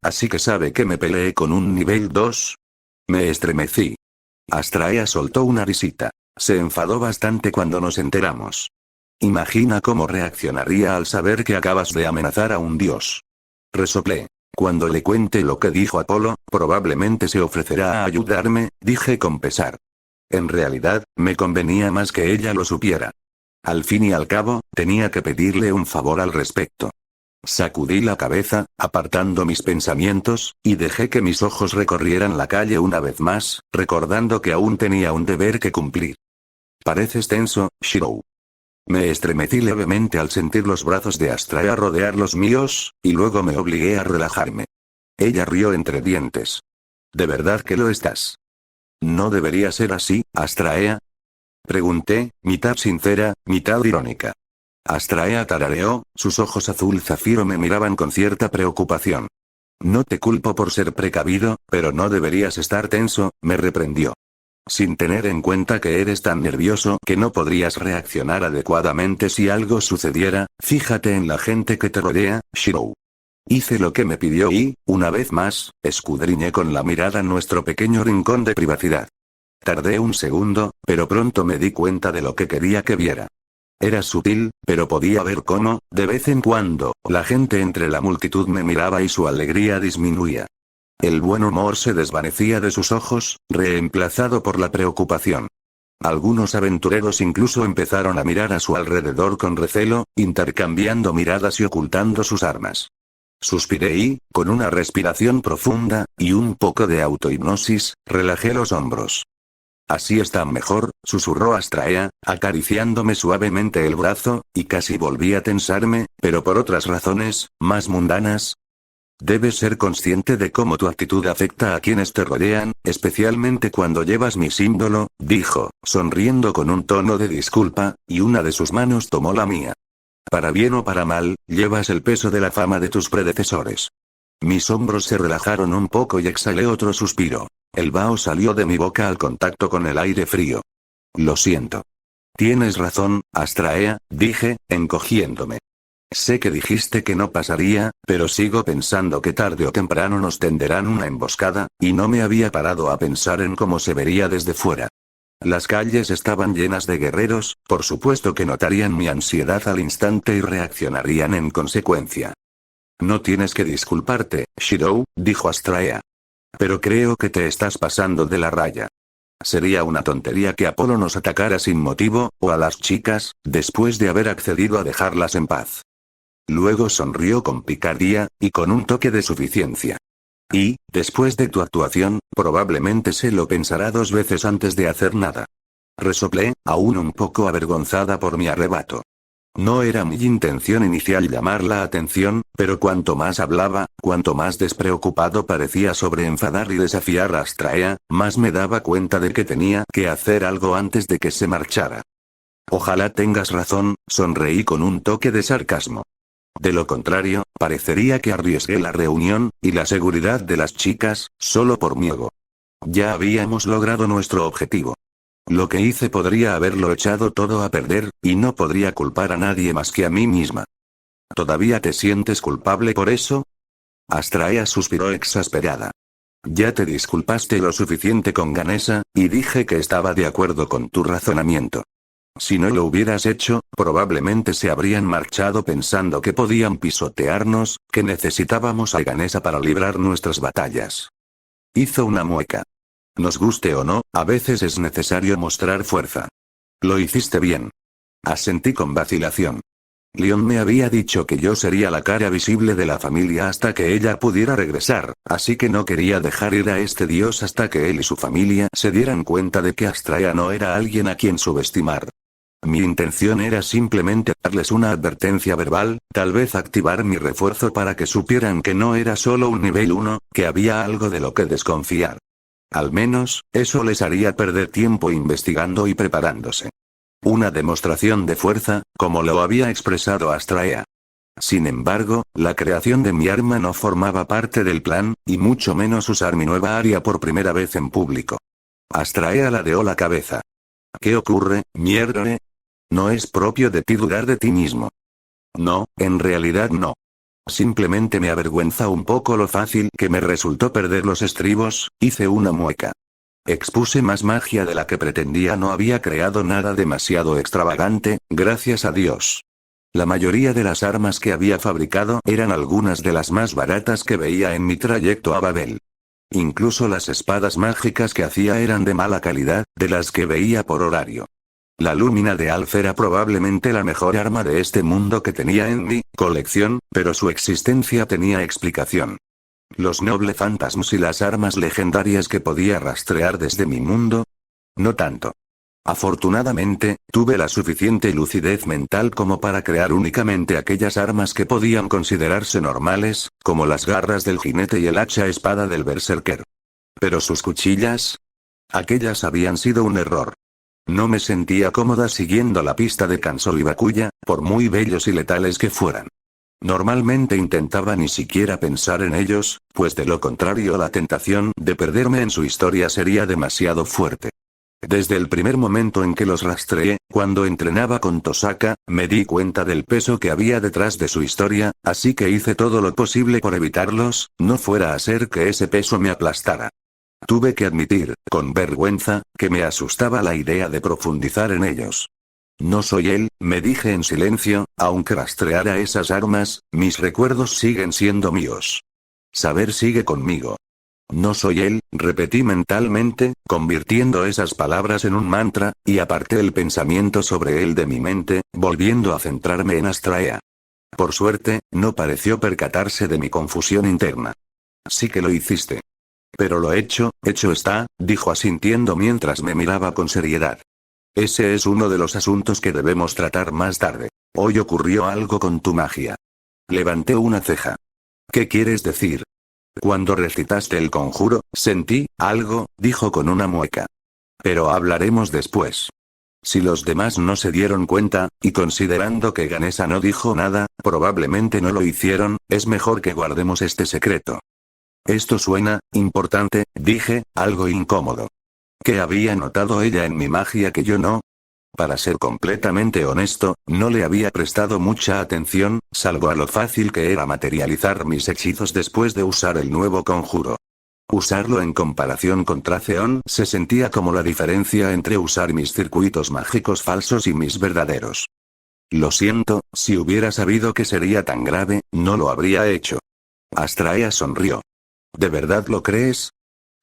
Así que sabe que me peleé con un nivel 2. Me estremecí. Astraea soltó una risita. Se enfadó bastante cuando nos enteramos. Imagina cómo reaccionaría al saber que acabas de amenazar a un dios. Resoplé. Cuando le cuente lo que dijo Apolo, probablemente se ofrecerá a ayudarme, dije con pesar. En realidad, me convenía más que ella lo supiera. Al fin y al cabo, tenía que pedirle un favor al respecto. Sacudí la cabeza, apartando mis pensamientos, y dejé que mis ojos recorrieran la calle una vez más, recordando que aún tenía un deber que cumplir. Pareces tenso, Shirou. Me estremecí levemente al sentir los brazos de Astraea rodear los míos, y luego me obligué a relajarme. Ella rió entre dientes. ¿De verdad que lo estás? ¿No debería ser así, Astraea? Pregunté, mitad sincera, mitad irónica. Astraea tarareó, sus ojos azul zafiro me miraban con cierta preocupación. No te culpo por ser precavido, pero no deberías estar tenso, me reprendió. Sin tener en cuenta que eres tan nervioso que no podrías reaccionar adecuadamente si algo sucediera, fíjate en la gente que te rodea, Shirou. Hice lo que me pidió y, una vez más, escudriñé con la mirada nuestro pequeño rincón de privacidad. Tardé un segundo, pero pronto me di cuenta de lo que quería que viera. Era sutil, pero podía ver cómo, de vez en cuando, la gente entre la multitud me miraba y su alegría disminuía. El buen humor se desvanecía de sus ojos, reemplazado por la preocupación. Algunos aventureros incluso empezaron a mirar a su alrededor con recelo, intercambiando miradas y ocultando sus armas. Suspiré y, con una respiración profunda, y un poco de autohipnosis, relajé los hombros. Así está mejor, susurró Astraea, acariciándome suavemente el brazo, y casi volví a tensarme, pero por otras razones, más mundanas. Debes ser consciente de cómo tu actitud afecta a quienes te rodean, especialmente cuando llevas mi símbolo, dijo, sonriendo con un tono de disculpa, y una de sus manos tomó la mía. Para bien o para mal, llevas el peso de la fama de tus predecesores. Mis hombros se relajaron un poco y exhalé otro suspiro. El vaho salió de mi boca al contacto con el aire frío. Lo siento. Tienes razón, Astraea, dije, encogiéndome. Sé que dijiste que no pasaría, pero sigo pensando que tarde o temprano nos tenderán una emboscada, y no me había parado a pensar en cómo se vería desde fuera. Las calles estaban llenas de guerreros, por supuesto que notarían mi ansiedad al instante y reaccionarían en consecuencia. No tienes que disculparte, Shirou, dijo Astraea. Pero creo que te estás pasando de la raya. Sería una tontería que Apolo nos atacara sin motivo, o a las chicas, después de haber accedido a dejarlas en paz. Luego sonrió con picardía, y con un toque de suficiencia. Y, después de tu actuación, probablemente se lo pensará 2 veces antes de hacer nada. Resoplé, aún un poco avergonzada por mi arrebato. No era mi intención inicial llamar la atención, pero cuanto más hablaba, cuanto más despreocupado parecía sobre enfadar y desafiar a Astraea, más me daba cuenta de que tenía que hacer algo antes de que se marchara. Ojalá tengas razón, sonreí con un toque de sarcasmo. De lo contrario, parecería que arriesgué la reunión y la seguridad de las chicas, solo por mi ego. Ya habíamos logrado nuestro objetivo. Lo que hice podría haberlo echado todo a perder, y no podría culpar a nadie más que a mí misma. ¿Todavía te sientes culpable por eso? Astraea suspiró exasperada. Ya te disculpaste lo suficiente con Ganesha, y dije que estaba de acuerdo con tu razonamiento. Si no lo hubieras hecho, probablemente se habrían marchado pensando que podían pisotearnos, que necesitábamos a Ganesha para librar nuestras batallas. Hizo una mueca. Nos guste o no, a veces es necesario mostrar fuerza. Lo hiciste bien. Asentí con vacilación. Leon me había dicho que yo sería la cara visible de la familia hasta que ella pudiera regresar, así que no quería dejar ir a este dios hasta que él y su familia se dieran cuenta de que Astraea no era alguien a quien subestimar. Mi intención era simplemente darles una advertencia verbal, tal vez activar mi refuerzo para que supieran que no era solo un nivel 1, que había algo de lo que desconfiar. Al menos, eso les haría perder tiempo investigando y preparándose. Una demostración de fuerza, como lo había expresado Astraea. Sin embargo, la creación de mi arma no formaba parte del plan, y mucho menos usar mi nueva área por primera vez en público. Astraea ladeó la cabeza. ¿Qué ocurre, mierdre? No es propio de ti dudar de ti mismo. No, en realidad no. Simplemente me avergüenza un poco lo fácil que me resultó perder los estribos, hice una mueca. Expuse más magia de la que pretendía, no había creado nada demasiado extravagante, gracias a Dios. La mayoría de las armas que había fabricado eran algunas de las más baratas que veía en mi trayecto a Babel. Incluso las espadas mágicas que hacía eran de mala calidad, de las que veía por horario. La Lúmina de Alf era probablemente la mejor arma de este mundo que tenía en mi colección, pero su existencia tenía explicación. Los Noble Phantasms y las armas legendarias que podía rastrear desde mi mundo. No tanto. Afortunadamente, tuve la suficiente lucidez mental como para crear únicamente aquellas armas que podían considerarse normales, como las garras del jinete y el hacha espada del berserker. Pero sus cuchillas. Aquellas habían sido un error. No me sentía cómoda siguiendo la pista de Kansol y Bakuya, por muy bellos y letales que fueran. Normalmente intentaba ni siquiera pensar en ellos, pues de lo contrario la tentación de perderme en su historia sería demasiado fuerte. Desde el primer momento en que los rastreé, cuando entrenaba con Tosaka, me di cuenta del peso que había detrás de su historia, así que hice todo lo posible por evitarlos, no fuera a ser que ese peso me aplastara. Tuve que admitir, con vergüenza, que me asustaba la idea de profundizar en ellos. No soy él, me dije en silencio, aunque rastreara esas armas, mis recuerdos siguen siendo míos. Saber sigue conmigo. No soy él, repetí mentalmente, convirtiendo esas palabras en un mantra, y aparté el pensamiento sobre él de mi mente, volviendo a centrarme en Astraea. Por suerte, no pareció percatarse de mi confusión interna. Sí que lo hiciste. Pero lo hecho está, dijo asintiendo mientras me miraba con seriedad. Ese es uno de los asuntos que debemos tratar más tarde. Hoy ocurrió algo con tu magia. Levanté una ceja. ¿Qué quieres decir? Cuando recitaste el conjuro, sentí algo, dijo con una mueca. Pero hablaremos después. Si los demás no se dieron cuenta, y considerando que Ganesha no dijo nada, probablemente no lo hicieron, es mejor que guardemos este secreto. Esto suena importante, dije, algo incómodo. ¿Qué había notado ella en mi magia que yo no? Para ser completamente honesto, no le había prestado mucha atención, salvo a lo fácil que era materializar mis hechizos después de usar el nuevo conjuro. Usarlo en comparación con Traceon se sentía como la diferencia entre usar mis circuitos mágicos falsos y mis verdaderos. Lo siento, si hubiera sabido que sería tan grave, no lo habría hecho. Astraea sonrió. ¿De verdad lo crees?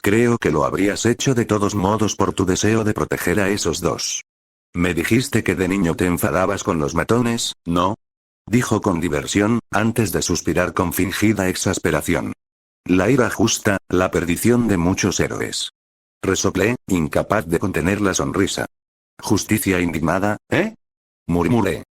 Creo que lo habrías hecho de todos modos por tu deseo de proteger a esos dos. Me dijiste que de niño te enfadabas con los matones, ¿no? Dijo con diversión, antes de suspirar con fingida exasperación. La ira justa, la perdición de muchos héroes. Resoplé, incapaz de contener la sonrisa. Justicia indignada, ¿eh? Murmuré.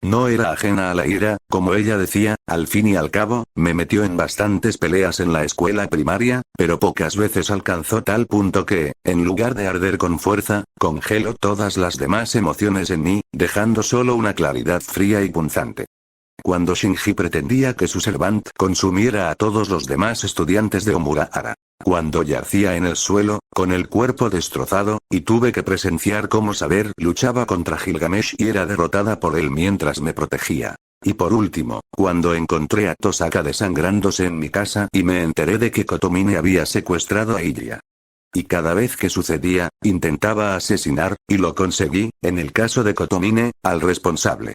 No era ajena a la ira, como ella decía, al fin y al cabo, me metió en bastantes peleas en la escuela primaria, pero pocas veces alcanzó tal punto que, en lugar de arder con fuerza, congeló todas las demás emociones en mí, dejando solo una claridad fría y punzante. Cuando Shinji pretendía que su servant consumiera a todos los demás estudiantes de Omurahara. Cuando yacía en el suelo, con el cuerpo destrozado, y tuve que presenciar cómo Saber luchaba contra Gilgamesh y era derrotada por él mientras me protegía. Y por último, cuando encontré a Tosaka desangrándose en mi casa y me enteré de que Kotomine había secuestrado a Ilya. Y cada vez que sucedía, intentaba asesinar, y lo conseguí, en el caso de Kotomine, al responsable.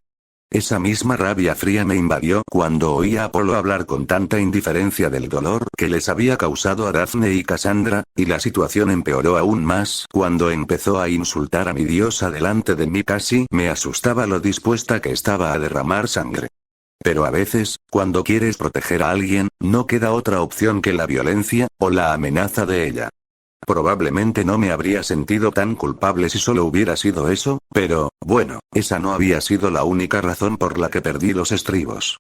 Esa misma rabia fría me invadió cuando oí a Apolo hablar con tanta indiferencia del dolor que les había causado a Daphne y Cassandra, y la situación empeoró aún más cuando empezó a insultar a mi diosa delante de mí. Casi me asustaba lo dispuesta que estaba a derramar sangre. Pero a veces, cuando quieres proteger a alguien, no queda otra opción que la violencia, o la amenaza de ella. Probablemente no me habría sentido tan culpable si solo hubiera sido eso, pero, bueno, esa no había sido la única razón por la que perdí los estribos.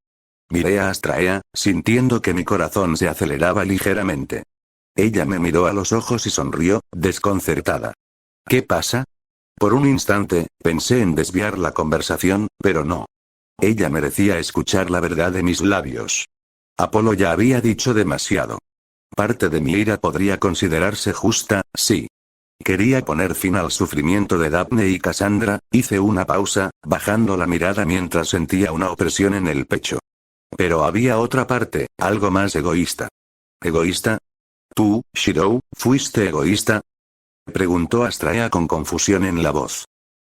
Miré a Astraea, sintiendo que mi corazón se aceleraba ligeramente. Ella me miró a los ojos y sonrió, desconcertada. ¿Qué pasa? Por un instante, pensé en desviar la conversación, pero no. Ella merecía escuchar la verdad de mis labios. Apolo ya había dicho demasiado. Parte de mi ira podría considerarse justa, sí. Quería poner fin al sufrimiento de Daphne y Cassandra. Hice una pausa, bajando la mirada mientras sentía una opresión en el pecho. Pero había otra parte, algo más egoísta. ¿Egoísta? ¿Tú, Shirou, fuiste egoísta? Preguntó Astraea con confusión en la voz.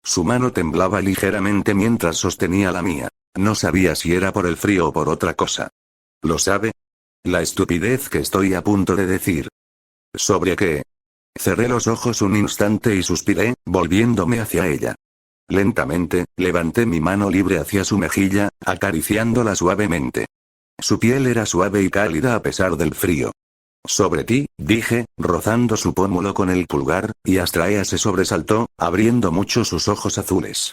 Su mano temblaba ligeramente mientras sostenía la mía. No sabía si era por el frío o por otra cosa. ¿Lo sabe? La estupidez que estoy a punto de decir. ¿Sobre qué? Cerré los ojos un instante y suspiré, volviéndome hacia ella. Lentamente, levanté mi mano libre hacia su mejilla, acariciándola suavemente. Su piel era suave y cálida a pesar del frío. Sobre ti, dije, rozando su pómulo con el pulgar, y Astraea se sobresaltó, abriendo mucho sus ojos azules.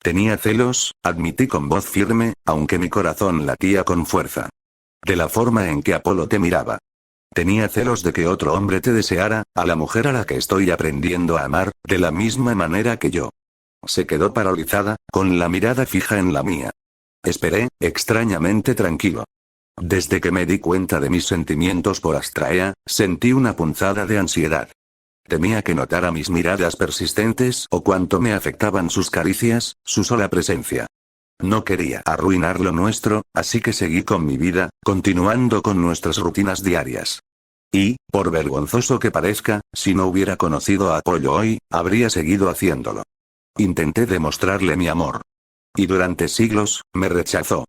Tenía celos, admití con voz firme, aunque mi corazón latía con fuerza. De la forma en que Apolo te miraba. Tenía celos de que otro hombre te deseara, a la mujer a la que estoy aprendiendo a amar, de la misma manera que yo. Se quedó paralizada, con la mirada fija en la mía. Esperé, extrañamente tranquilo. Desde que me di cuenta de mis sentimientos por Astraea, sentí una punzada de ansiedad. Temía que notara mis miradas persistentes o cuánto me afectaban sus caricias, su sola presencia. No quería arruinar lo nuestro, así que seguí con mi vida, continuando con nuestras rutinas diarias. Y, por vergonzoso que parezca, si no hubiera conocido a Apolo hoy, habría seguido haciéndolo. Intenté demostrarle mi amor. Y durante siglos, me rechazó.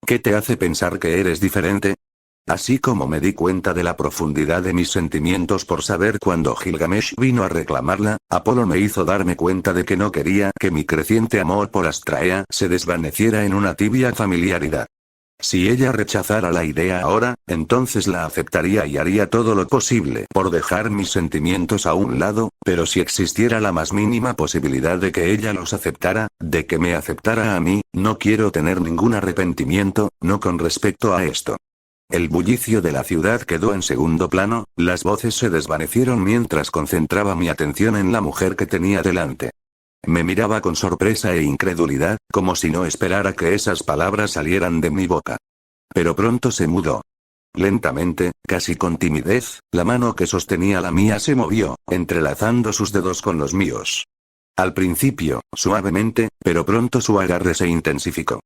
¿Qué te hace pensar que eres diferente? Así como me di cuenta de la profundidad de mis sentimientos por saber cuando Gilgamesh vino a reclamarla, Apolo me hizo darme cuenta de que no quería que mi creciente amor por Astraea se desvaneciera en una tibia familiaridad. Si ella rechazara la idea ahora, entonces la aceptaría y haría todo lo posible por dejar mis sentimientos a un lado, pero si existiera la más mínima posibilidad de que ella los aceptara, de que me aceptara a mí, no quiero tener ningún arrepentimiento, no con respecto a esto. El bullicio de la ciudad quedó en segundo plano, las voces se desvanecieron mientras concentraba mi atención en la mujer que tenía delante. Me miraba con sorpresa e incredulidad, como si no esperara que esas palabras salieran de mi boca. Pero pronto se mudó. Lentamente, casi con timidez, la mano que sostenía la mía se movió, entrelazando sus dedos con los míos. Al principio, suavemente, pero pronto su agarre se intensificó.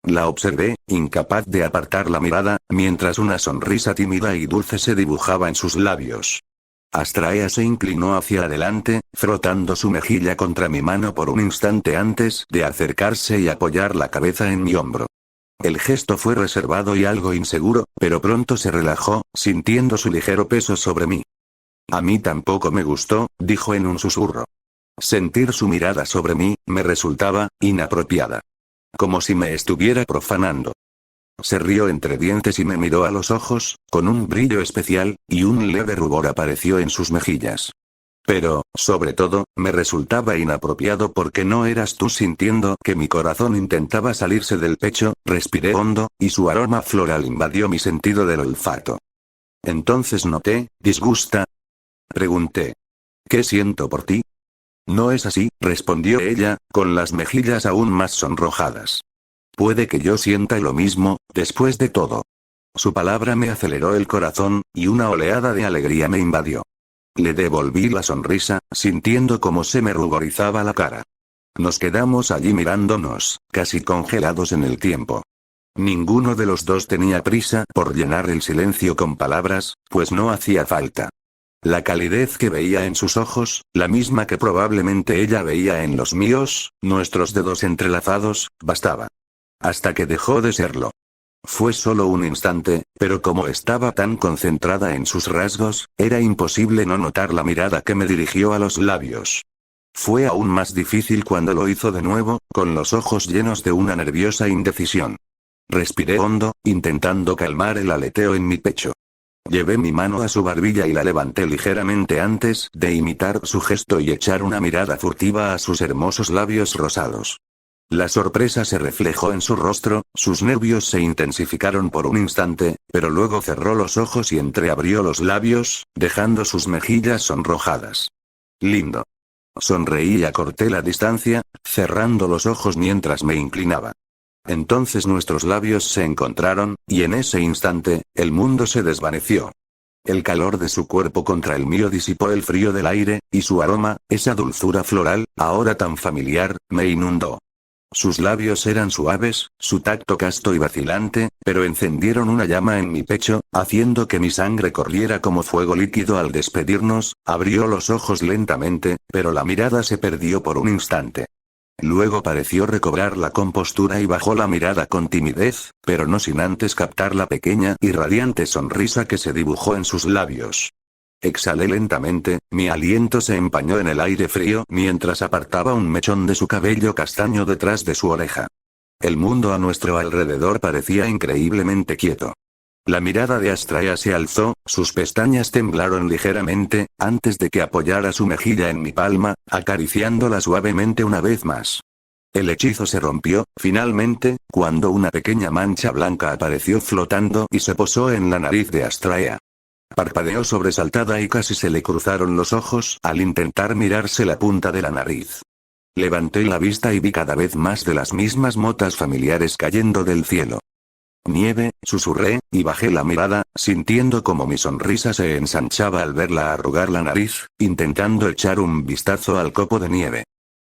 La observé, incapaz de apartar la mirada, mientras una sonrisa tímida y dulce se dibujaba en sus labios. Astraea se inclinó hacia adelante, frotando su mejilla contra mi mano por un instante antes de acercarse y apoyar la cabeza en mi hombro. El gesto fue reservado y algo inseguro, pero pronto se relajó, sintiendo su ligero peso sobre mí. A mí tampoco me gustó, dijo en un susurro. Sentir su mirada sobre mí, me resultaba inapropiada. Como si me estuviera profanando. Se rió entre dientes y me miró a los ojos, con un brillo especial, y un leve rubor apareció en sus mejillas. Pero, sobre todo, me resultaba inapropiado porque no eras tú. Sintiendo que mi corazón intentaba salirse del pecho, respiré hondo, y su aroma floral invadió mi sentido del olfato. Entonces no te disgusta. Pregunté. ¿Qué siento por ti? No es así, respondió ella, con las mejillas aún más sonrojadas. Puede que yo sienta lo mismo, después de todo. Su palabra me aceleró el corazón, y una oleada de alegría me invadió. Le devolví la sonrisa, sintiendo cómo se me ruborizaba la cara. Nos quedamos allí mirándonos, casi congelados en el tiempo. Ninguno de los dos tenía prisa por llenar el silencio con palabras, pues no hacía falta. La calidez que veía en sus ojos, la misma que probablemente ella veía en los míos, nuestros dedos entrelazados, bastaba. Hasta que dejó de serlo. Fue solo un instante, pero como estaba tan concentrada en sus rasgos, era imposible no notar la mirada que me dirigió a los labios. Fue aún más difícil cuando lo hizo de nuevo, con los ojos llenos de una nerviosa indecisión. Respiré hondo, intentando calmar el aleteo en mi pecho. Llevé mi mano a su barbilla y la levanté ligeramente antes de imitar su gesto y echar una mirada furtiva a sus hermosos labios rosados. La sorpresa se reflejó en su rostro, sus nervios se intensificaron por un instante, pero luego cerró los ojos y entreabrió los labios, dejando sus mejillas sonrojadas. Lindo. Sonreí y acorté la distancia, cerrando los ojos mientras me inclinaba. Entonces nuestros labios se encontraron, y en ese instante, el mundo se desvaneció. El calor de su cuerpo contra el mío disipó el frío del aire, y su aroma, esa dulzura floral, ahora tan familiar, me inundó. Sus labios eran suaves, su tacto casto y vacilante, pero encendieron una llama en mi pecho, haciendo que mi sangre corriera como fuego líquido al despedirnos. Abrió los ojos lentamente, pero la mirada se perdió por un instante. Luego pareció recobrar la compostura y bajó la mirada con timidez, pero no sin antes captar la pequeña y radiante sonrisa que se dibujó en sus labios. Exhalé lentamente, mi aliento se empañó en el aire frío mientras apartaba un mechón de su cabello castaño detrás de su oreja. El mundo a nuestro alrededor parecía increíblemente quieto. La mirada de Astraea se alzó, sus pestañas temblaron ligeramente, antes de que apoyara su mejilla en mi palma, acariciándola suavemente una vez más. El hechizo se rompió, finalmente, cuando una pequeña mancha blanca apareció flotando y se posó en la nariz de Astraea. Parpadeó sobresaltada y casi se le cruzaron los ojos al intentar mirarse la punta de la nariz. Levanté la vista y vi cada vez más de las mismas motas familiares cayendo del cielo. Nieve, susurré, y bajé la mirada, sintiendo como mi sonrisa se ensanchaba al verla arrugar la nariz, intentando echar un vistazo al copo de nieve.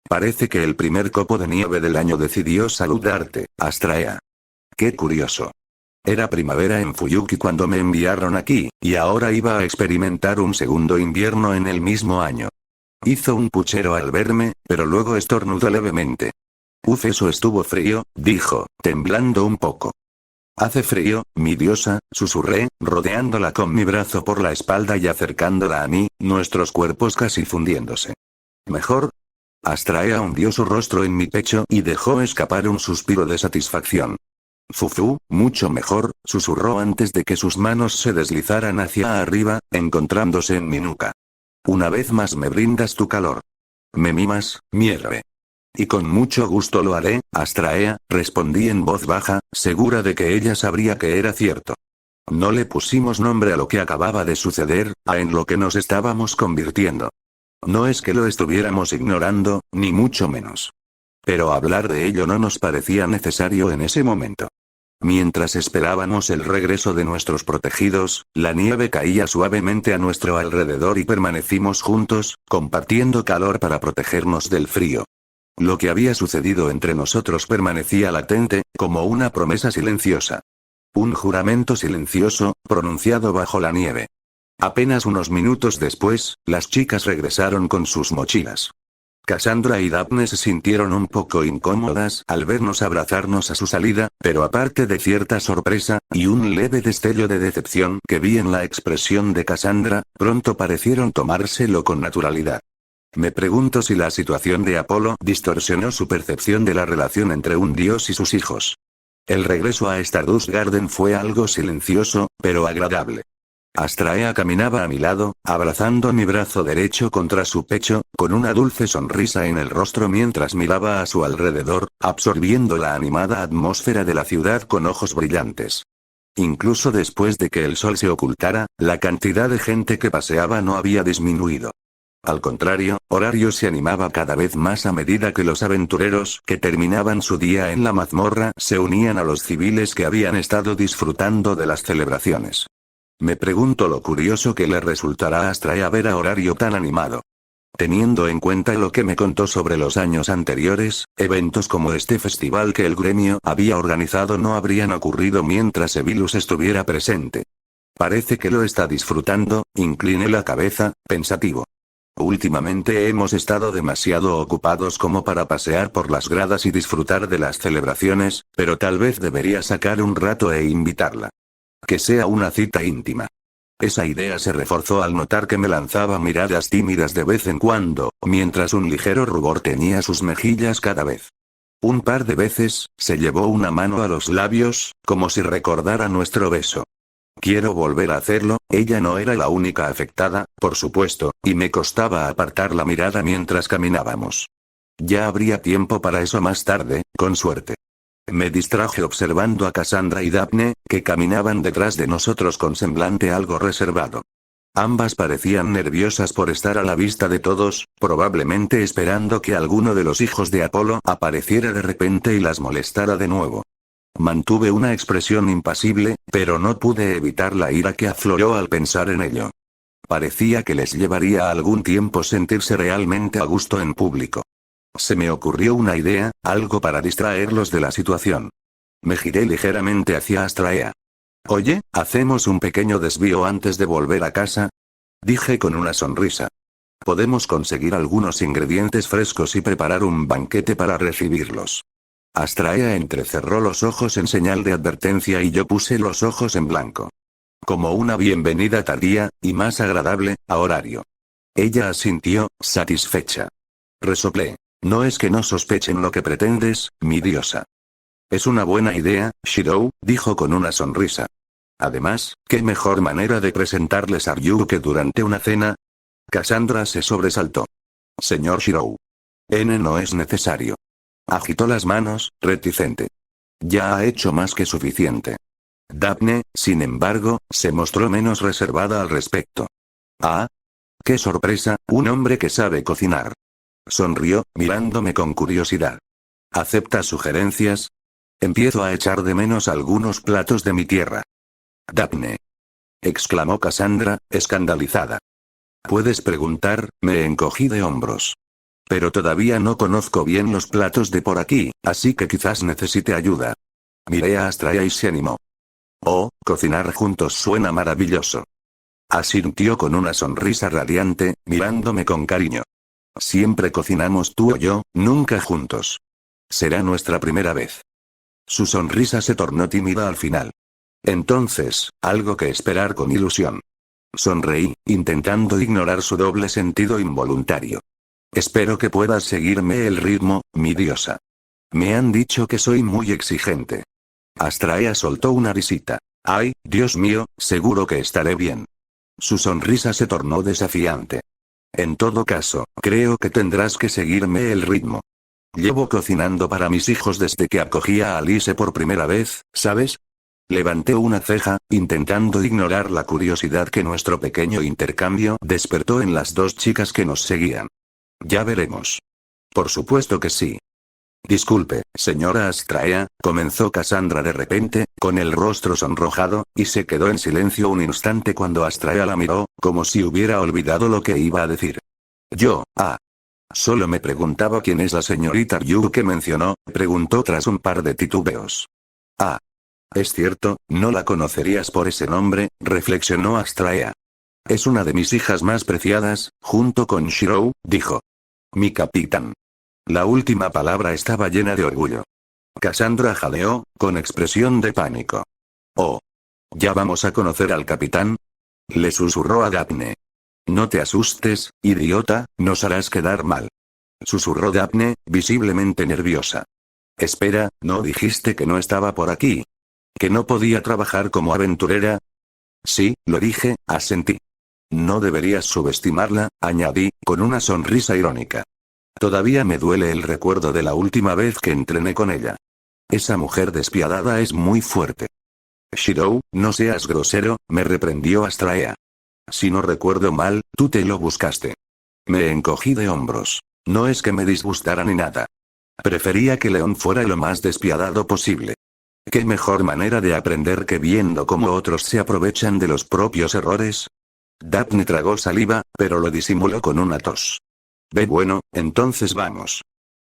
Parece que el primer copo de nieve del año decidió saludarte, Astraea. Qué curioso. Era primavera en Fuyuki cuando me enviaron aquí, y ahora iba a experimentar un segundo invierno en el mismo año. Hizo un puchero al verme, pero luego estornudó levemente. Uf, eso estuvo frío, dijo, temblando un poco. Hace frío, mi diosa, susurré, rodeándola con mi brazo por la espalda y acercándola a mí, nuestros cuerpos casi fundiéndose. ¿Mejor? Astraea hundió su rostro en mi pecho y dejó escapar un suspiro de satisfacción. Fufu, mucho mejor, susurró antes de que sus manos se deslizaran hacia arriba, encontrándose en mi nuca. Una vez más me brindas tu calor. Me mimas, mi héroe. Y con mucho gusto lo haré, Astraea, respondí en voz baja, segura de que ella sabría que era cierto. No le pusimos nombre a lo que acababa de suceder, a en lo que nos estábamos convirtiendo. No es que lo estuviéramos ignorando, ni mucho menos. Pero hablar de ello no nos parecía necesario en ese momento. Mientras esperábamos el regreso de nuestros protegidos, la nieve caía suavemente a nuestro alrededor y permanecimos juntos, compartiendo calor para protegernos del frío. Lo que había sucedido entre nosotros permanecía latente, como una promesa silenciosa. Un juramento silencioso, pronunciado bajo la nieve. Apenas unos minutos después, las chicas regresaron con sus mochilas. Cassandra y Daphne se sintieron un poco incómodas al vernos abrazarnos a su salida, pero aparte de cierta sorpresa, y un leve destello de decepción que vi en la expresión de Cassandra, pronto parecieron tomárselo con naturalidad. Me pregunto si la situación de Apolo distorsionó su percepción de la relación entre un dios y sus hijos. El regreso a Stardust Garden fue algo silencioso, pero agradable. Astraea caminaba a mi lado, abrazando mi brazo derecho contra su pecho, con una dulce sonrisa en el rostro mientras miraba a su alrededor, absorbiendo la animada atmósfera de la ciudad con ojos brillantes. Incluso después de que el sol se ocultara, la cantidad de gente que paseaba no había disminuido. Al contrario, Horario se animaba cada vez más a medida que los aventureros que terminaban su día en la mazmorra se unían a los civiles que habían estado disfrutando de las celebraciones. Me pregunto lo curioso que le resultará a Astraea ver a Horario tan animado. Teniendo en cuenta lo que me contó sobre los años anteriores, eventos como este festival que el gremio había organizado no habrían ocurrido mientras Evilus estuviera presente. Parece que lo está disfrutando, incliné la cabeza, pensativo. Últimamente hemos estado demasiado ocupados como para pasear por las gradas y disfrutar de las celebraciones, pero tal vez debería sacar un rato e invitarla. Que sea una cita íntima. Esa idea se reforzó al notar que me lanzaba miradas tímidas de vez en cuando, mientras un ligero rubor teñía sus mejillas cada vez. Un par de veces, se llevó una mano a los labios, como si recordara nuestro beso. Quiero volver a hacerlo, ella no era la única afectada, por supuesto, y me costaba apartar la mirada mientras caminábamos. Ya habría tiempo para eso más tarde, con suerte. Me distraje observando a Cassandra y Daphne, que caminaban detrás de nosotros con semblante algo reservado. Ambas parecían nerviosas por estar a la vista de todos, probablemente esperando que alguno de los hijos de Apolo apareciera de repente y las molestara de nuevo. Mantuve una expresión impasible, pero no pude evitar la ira que afloró al pensar en ello. Parecía que les llevaría algún tiempo sentirse realmente a gusto en público. Se me ocurrió una idea, algo para distraerlos de la situación. Me giré ligeramente hacia Astraea. Oye, ¿hacemos un pequeño desvío antes de volver a casa? Dije con una sonrisa. Podemos conseguir algunos ingredientes frescos y preparar un banquete para recibirlos. Astraea entrecerró los ojos en señal de advertencia y yo puse los ojos en blanco. Como una bienvenida tardía, y más agradable, a Horario. Ella asintió, satisfecha. Resoplé. No es que no sospechen lo que pretendes, mi diosa. Es una buena idea, Shirou, dijo con una sonrisa. Además, ¿qué mejor manera de presentarles a Ryu que durante una cena? Cassandra se sobresaltó. Señor Shirou. No es necesario. Agitó las manos, reticente. Ya ha hecho más que suficiente. Daphne, sin embargo, se mostró menos reservada al respecto. Ah. ¡Qué sorpresa, un hombre que sabe cocinar! Sonrió, mirándome con curiosidad. ¿Acepta sugerencias? Empiezo a echar de menos algunos platos de mi tierra. Daphne. Exclamó Cassandra, escandalizada. Puedes preguntar, me encogí de hombros. Pero todavía no conozco bien los platos de por aquí, así que quizás necesite ayuda. Miré a Astraea y se animó. Oh, cocinar juntos suena maravilloso. Asintió con una sonrisa radiante, mirándome con cariño. Siempre cocinamos tú o yo, nunca juntos. Será nuestra primera vez. Su sonrisa se tornó tímida al final. Entonces, algo que esperar con ilusión. Sonreí, intentando ignorar su doble sentido involuntario. Espero que puedas seguirme el ritmo, mi diosa. Me han dicho que soy muy exigente. Astraea soltó una risita. Ay, Dios mío, seguro que estaré bien. Su sonrisa se tornó desafiante. En todo caso, creo que tendrás que seguirme el ritmo. Llevo cocinando para mis hijos desde que acogí a Alice por primera vez, ¿sabes? Levanté una ceja, intentando ignorar la curiosidad que nuestro pequeño intercambio despertó en las dos chicas que nos seguían. Ya veremos. Por supuesto que sí. Disculpe, señora Astraea, comenzó Cassandra de repente, con el rostro sonrojado, y se quedó en silencio un instante cuando Astraea la miró, como si hubiera olvidado lo que iba a decir. Solo me preguntaba quién es la señorita Ryu que mencionó, preguntó tras un par de titubeos. Es cierto, no la conocerías por ese nombre, reflexionó Astraea. Es una de mis hijas más preciadas, junto con Shirou, dijo. Mi capitán. La última palabra estaba llena de orgullo. Cassandra jadeó, con expresión de pánico. Oh. ¿Ya vamos a conocer al capitán? Le susurró a Daphne. No te asustes, idiota, nos harás quedar mal. Susurró Daphne, visiblemente nerviosa. Espera, ¿no dijiste que no estaba por aquí? ¿Que no podía trabajar como aventurera? Sí, lo dije, asentí. No deberías subestimarla, añadí, con una sonrisa irónica. Todavía me duele el recuerdo de la última vez que entrené con ella. Esa mujer despiadada es muy fuerte. Shirou, no seas grosero, me reprendió Astraea. Si no recuerdo mal, tú te lo buscaste. Me encogí de hombros. No es que me disgustara ni nada. Prefería que León fuera lo más despiadado posible. ¿Qué mejor manera de aprender que viendo cómo otros se aprovechan de los propios errores? Daphne tragó saliva, pero lo disimuló con una tos. Bueno, entonces vamos.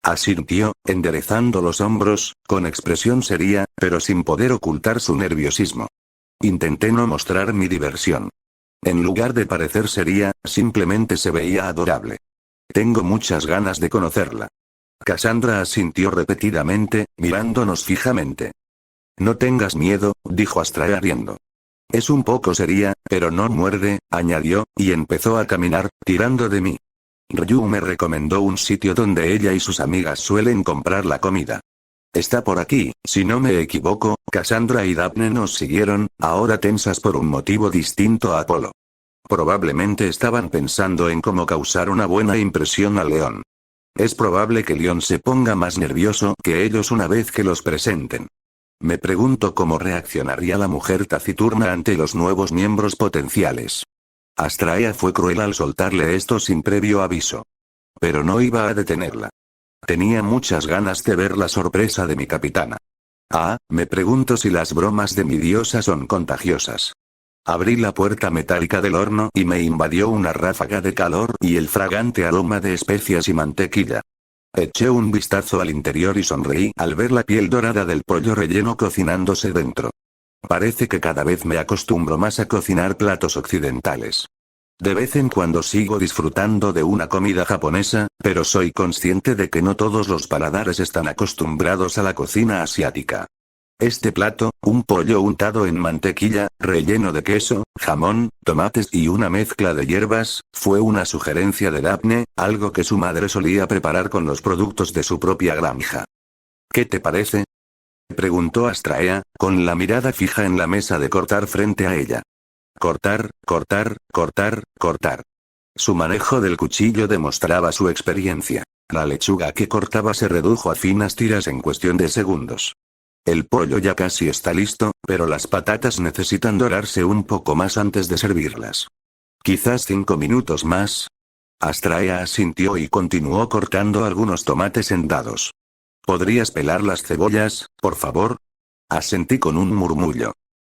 Asintió, enderezando los hombros, con expresión seria, pero sin poder ocultar su nerviosismo. Intenté no mostrar mi diversión. En lugar de parecer seria, simplemente se veía adorable. Tengo muchas ganas de conocerla. Cassandra asintió repetidamente, mirándonos fijamente. No tengas miedo, dijo Astraea riendo. Es un poco seria, pero no muerde, añadió, y empezó a caminar, tirando de mí. Ryu me recomendó un sitio donde ella y sus amigas suelen comprar la comida. Está por aquí, si no me equivoco. Cassandra y Daphne nos siguieron, ahora tensas por un motivo distinto a Apolo. Probablemente estaban pensando en cómo causar una buena impresión a León. Es probable que León se ponga más nervioso que ellos una vez que los presenten. Me pregunto cómo reaccionaría la mujer taciturna ante los nuevos miembros potenciales. Astraea fue cruel al soltarle esto sin previo aviso. Pero no iba a detenerla. Tenía muchas ganas de ver la sorpresa de mi capitana. Me pregunto si las bromas de mi diosa son contagiosas. Abrí la puerta metálica del horno y me invadió una ráfaga de calor y el fragante aroma de especias y mantequilla. Eché un vistazo al interior y sonreí al ver la piel dorada del pollo relleno cocinándose dentro. Parece que cada vez me acostumbro más a cocinar platos occidentales. De vez en cuando sigo disfrutando de una comida japonesa, pero soy consciente de que no todos los paladares están acostumbrados a la cocina asiática. Este plato, un pollo untado en mantequilla, relleno de queso, jamón, tomates y una mezcla de hierbas, fue una sugerencia de Daphne, algo que su madre solía preparar con los productos de su propia granja. ¿Qué te parece?, preguntó Astraea, con la mirada fija en la mesa de cortar frente a ella. Cortar, cortar, cortar, cortar. Su manejo del cuchillo demostraba su experiencia. La lechuga que cortaba se redujo a finas tiras en cuestión de segundos. El pollo ya casi está listo, pero las patatas necesitan dorarse un poco más antes de servirlas. Quizás 5 minutos más. Astraea asintió y continuó cortando algunos tomates en dados. ¿Podrías pelar las cebollas, por favor? Asentí con un murmullo.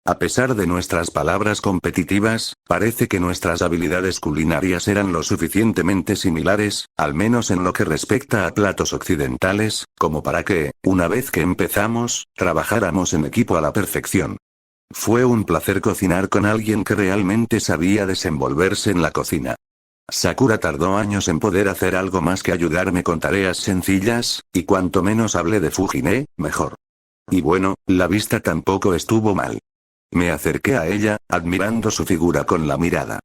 A pesar de nuestras palabras competitivas, parece que nuestras habilidades culinarias eran lo suficientemente similares, al menos en lo que respecta a platos occidentales, como para que, una vez que empezamos, trabajáramos en equipo a la perfección. Fue un placer cocinar con alguien que realmente sabía desenvolverse en la cocina. Sakura tardó años en poder hacer algo más que ayudarme con tareas sencillas, y cuanto menos hablé de Fujine, mejor. Y bueno, la vista tampoco estuvo mal. Me acerqué a ella, admirando su figura con la mirada.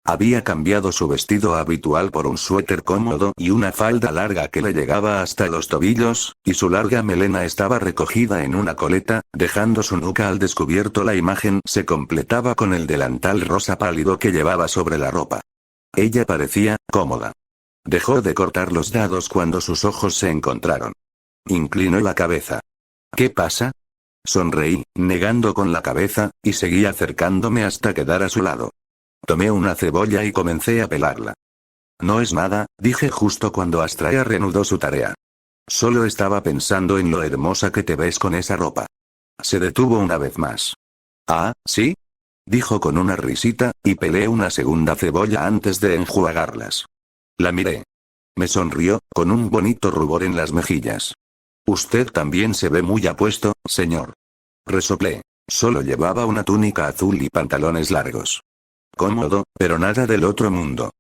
Había cambiado su vestido habitual por un suéter cómodo y una falda larga que le llegaba hasta los tobillos, y su larga melena estaba recogida en una coleta, dejando su nuca al descubierto. La imagen se completaba con el delantal rosa pálido que llevaba sobre la ropa. Ella parecía cómoda. Dejó de cortar los dados cuando sus ojos se encontraron. Inclinó la cabeza. ¿Qué pasa? Sonreí, negando con la cabeza, y seguí acercándome hasta quedar a su lado. Tomé una cebolla y comencé a pelarla. No es nada, dije justo cuando Astraea reanudó su tarea. Solo estaba pensando en lo hermosa que te ves con esa ropa. Se detuvo una vez más. ¿Sí? Dijo con una risita, y pelé una segunda cebolla antes de enjuagarlas. La miré. Me sonrió, con un bonito rubor en las mejillas. Usted también se ve muy apuesto, señor. Resoplé. Solo llevaba una túnica azul y pantalones largos. Cómodo, pero nada del otro mundo.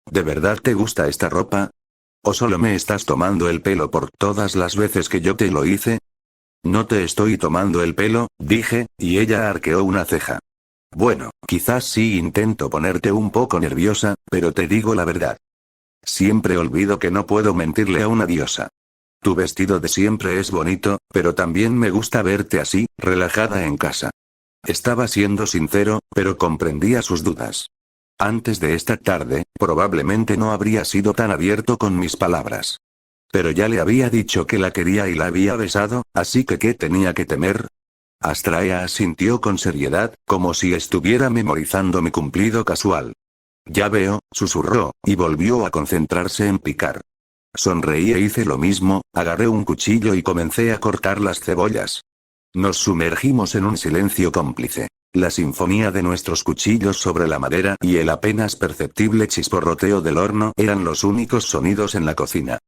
¿De verdad te gusta esta ropa? ¿O solo me estás tomando el pelo por todas las veces que yo te lo hice? No te estoy tomando el pelo, dije, y ella arqueó una ceja. Bueno, quizás sí intento ponerte un poco nerviosa, pero te digo la verdad. Siempre olvido que no puedo mentirle a una diosa. Tu vestido de siempre es bonito, pero también me gusta verte así, relajada en casa. Estaba siendo sincero, pero comprendía sus dudas. Antes de esta tarde, probablemente no habría sido tan abierto con mis palabras. Pero ya le había dicho que la quería y la había besado, así que ¿qué tenía que temer? Astraea asintió con seriedad, como si estuviera memorizando mi cumplido casual. Ya veo, susurró, y volvió a concentrarse en picar. Sonreí e hice lo mismo, agarré un cuchillo y comencé a cortar las cebollas. Nos sumergimos en un silencio cómplice. La sinfonía de nuestros cuchillos sobre la madera y el apenas perceptible chisporroteo del horno eran los únicos sonidos en la cocina.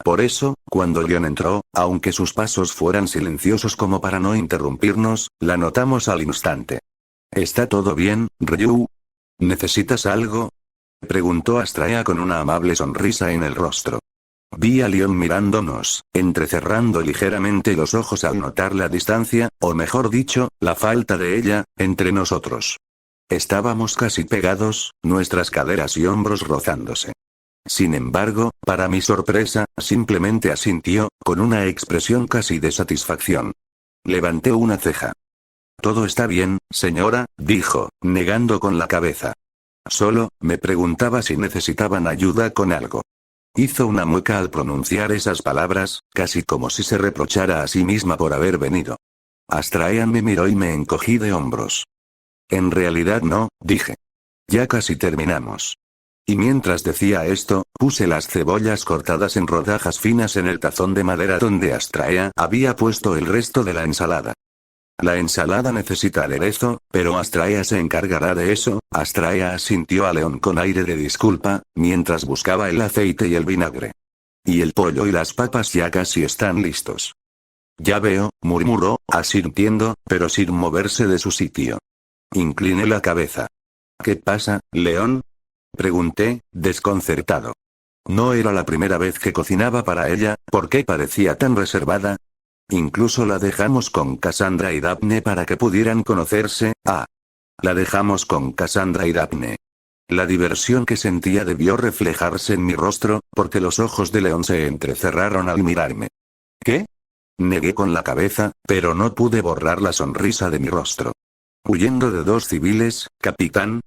Por eso, cuando Leon entró, aunque sus pasos fueran silenciosos como para no interrumpirnos, la notamos al instante. ¿Está todo bien, Ryu? ¿Necesitas algo? Preguntó Astraea con una amable sonrisa en el rostro. Vi a Leon mirándonos, entrecerrando ligeramente los ojos al notar la distancia, o mejor dicho, la falta de ella, entre nosotros. Estábamos casi pegados, nuestras caderas y hombros rozándose. Sin embargo, para mi sorpresa, simplemente asintió, con una expresión casi de satisfacción. Levanté una ceja. Todo está bien, señora, dijo, negando con la cabeza. Solo, me preguntaba si necesitaban ayuda con algo. Hizo una mueca al pronunciar esas palabras, casi como si se reprochara a sí misma por haber venido. Astraea me miró y me encogí de hombros. En realidad no, dije. Ya casi terminamos. Y mientras decía esto, puse las cebollas cortadas en rodajas finas en el tazón de madera donde Astraea había puesto el resto de la ensalada. La ensalada necesita aderezo, pero Astraea se encargará de eso. Astraea asintió a Leon con aire de disculpa, mientras buscaba el aceite y el vinagre. Y el pollo y las papas ya casi están listos. Ya veo, murmuró, asintiendo, pero sin moverse de su sitio. Incliné la cabeza. ¿Qué pasa, Leon? Pregunté, desconcertado. No era la primera vez que cocinaba para ella, ¿por qué parecía tan reservada? Incluso la dejamos con Cassandra y Daphne para que pudieran conocerse. La dejamos con Cassandra y Daphne. La diversión que sentía debió reflejarse en mi rostro, porque los ojos de Leon se entrecerraron al mirarme. ¿Qué? Negué con la cabeza, pero no pude borrar la sonrisa de mi rostro. ¿Huyendo de dos civiles, capitán?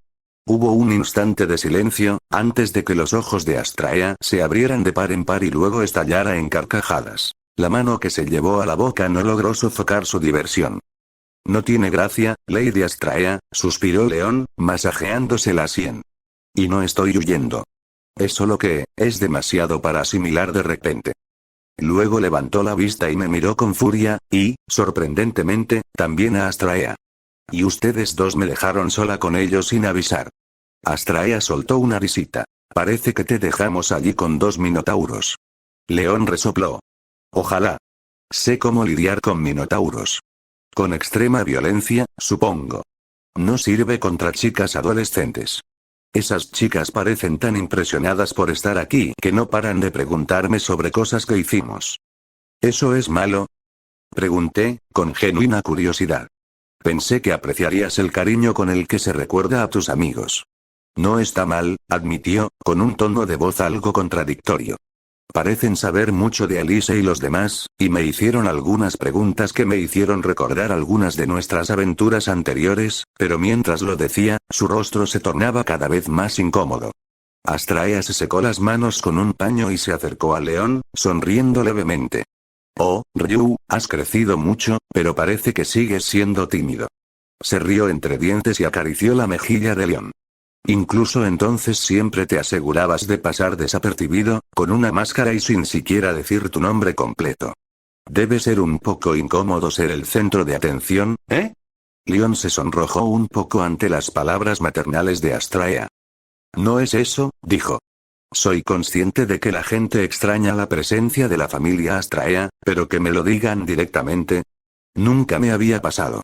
Hubo un instante de silencio, antes de que los ojos de Astraea se abrieran de par en par y luego estallara en carcajadas. La mano que se llevó a la boca no logró sofocar su diversión. No tiene gracia, Lady Astraea, suspiró Leon, masajeándose la sien. Y no estoy huyendo. Es solo que, es demasiado para asimilar de repente. Luego levantó la vista y me miró con furia, y, sorprendentemente, también a Astraea. Y ustedes dos me dejaron sola con ellos sin avisar. Astraea soltó una risita. Parece que te dejamos allí con dos minotauros. Leon resopló. Ojalá. Sé cómo lidiar con minotauros. Con extrema violencia, supongo. No sirve contra chicas adolescentes. Esas chicas parecen tan impresionadas por estar aquí que no paran de preguntarme sobre cosas que hicimos. ¿Eso es malo? Pregunté, con genuina curiosidad. Pensé que apreciarías el cariño con el que se recuerda a tus amigos. No está mal, admitió, con un tono de voz algo contradictorio. Parecen saber mucho de Alice y los demás, y me hicieron algunas preguntas que me hicieron recordar algunas de nuestras aventuras anteriores, pero mientras lo decía, su rostro se tornaba cada vez más incómodo. Astraea se secó las manos con un paño y se acercó a Leon, sonriendo levemente. Oh, Ryu, has crecido mucho, pero parece que sigues siendo tímido. Se rió entre dientes y acarició la mejilla de Leon. Incluso entonces siempre te asegurabas de pasar desapercibido, con una máscara y sin siquiera decir tu nombre completo. Debe ser un poco incómodo ser el centro de atención, ¿eh? Leon se sonrojó un poco ante las palabras maternales de Astraea. No es eso, dijo. Soy consciente de que la gente extraña la presencia de la familia Astraea, pero que me lo digan directamente. Nunca me había pasado.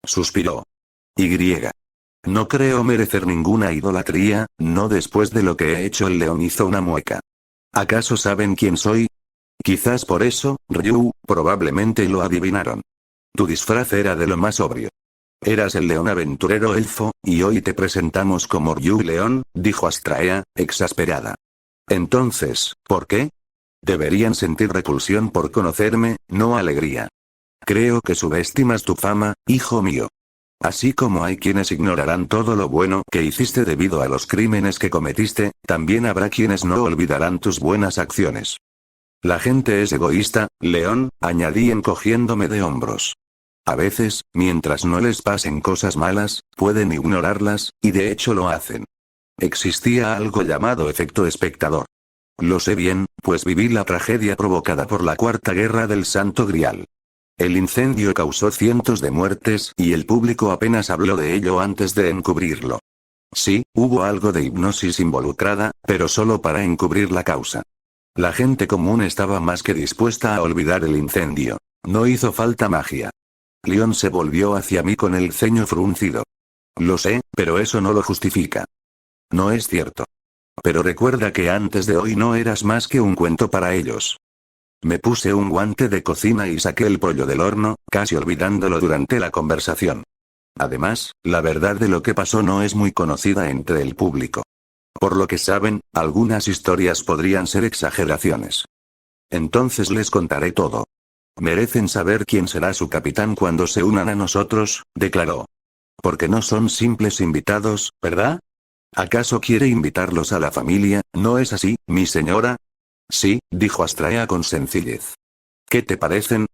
Suspiró. No creo merecer ninguna idolatría, no después de lo que he hecho. El león hizo una mueca. ¿Acaso saben quién soy? Quizás por eso, Ryu, probablemente lo adivinaron. Tu disfraz era de lo más sobrio. Eras el león aventurero elfo, y hoy te presentamos como Ryu León, dijo Astraea, exasperada. Entonces, ¿por qué? Deberían sentir repulsión por conocerme, no alegría. Creo que subestimas tu fama, hijo mío. Así como hay quienes ignorarán todo lo bueno que hiciste debido a los crímenes que cometiste, también habrá quienes no olvidarán tus buenas acciones. La gente es egoísta, León, añadí encogiéndome de hombros. A veces, mientras no les pasen cosas malas, pueden ignorarlas, y de hecho lo hacen. Existía algo llamado efecto espectador. Lo sé bien, pues viví la tragedia provocada por la Cuarta Guerra del Santo Grial. El incendio causó cientos de muertes y el público apenas habló de ello antes de encubrirlo. Sí, hubo algo de hipnosis involucrada, pero solo para encubrir la causa. La gente común estaba más que dispuesta a olvidar el incendio. No hizo falta magia. León se volvió hacia mí con el ceño fruncido. Lo sé, pero eso no lo justifica. No es cierto. Pero recuerda que antes de hoy no eras más que un cuento para ellos. Me puse un guante de cocina y saqué el pollo del horno, casi olvidándolo durante la conversación. Además, la verdad de lo que pasó no es muy conocida entre el público. Por lo que saben, algunas historias podrían ser exageraciones. Entonces les contaré todo. Merecen saber quién será su capitán cuando se unan a nosotros, declaró. Porque no son simples invitados, ¿verdad? ¿Acaso quiere invitarlos a la familia, no es así, mi señora? Sí, dijo Astraea con sencillez. ¿Qué te parecen?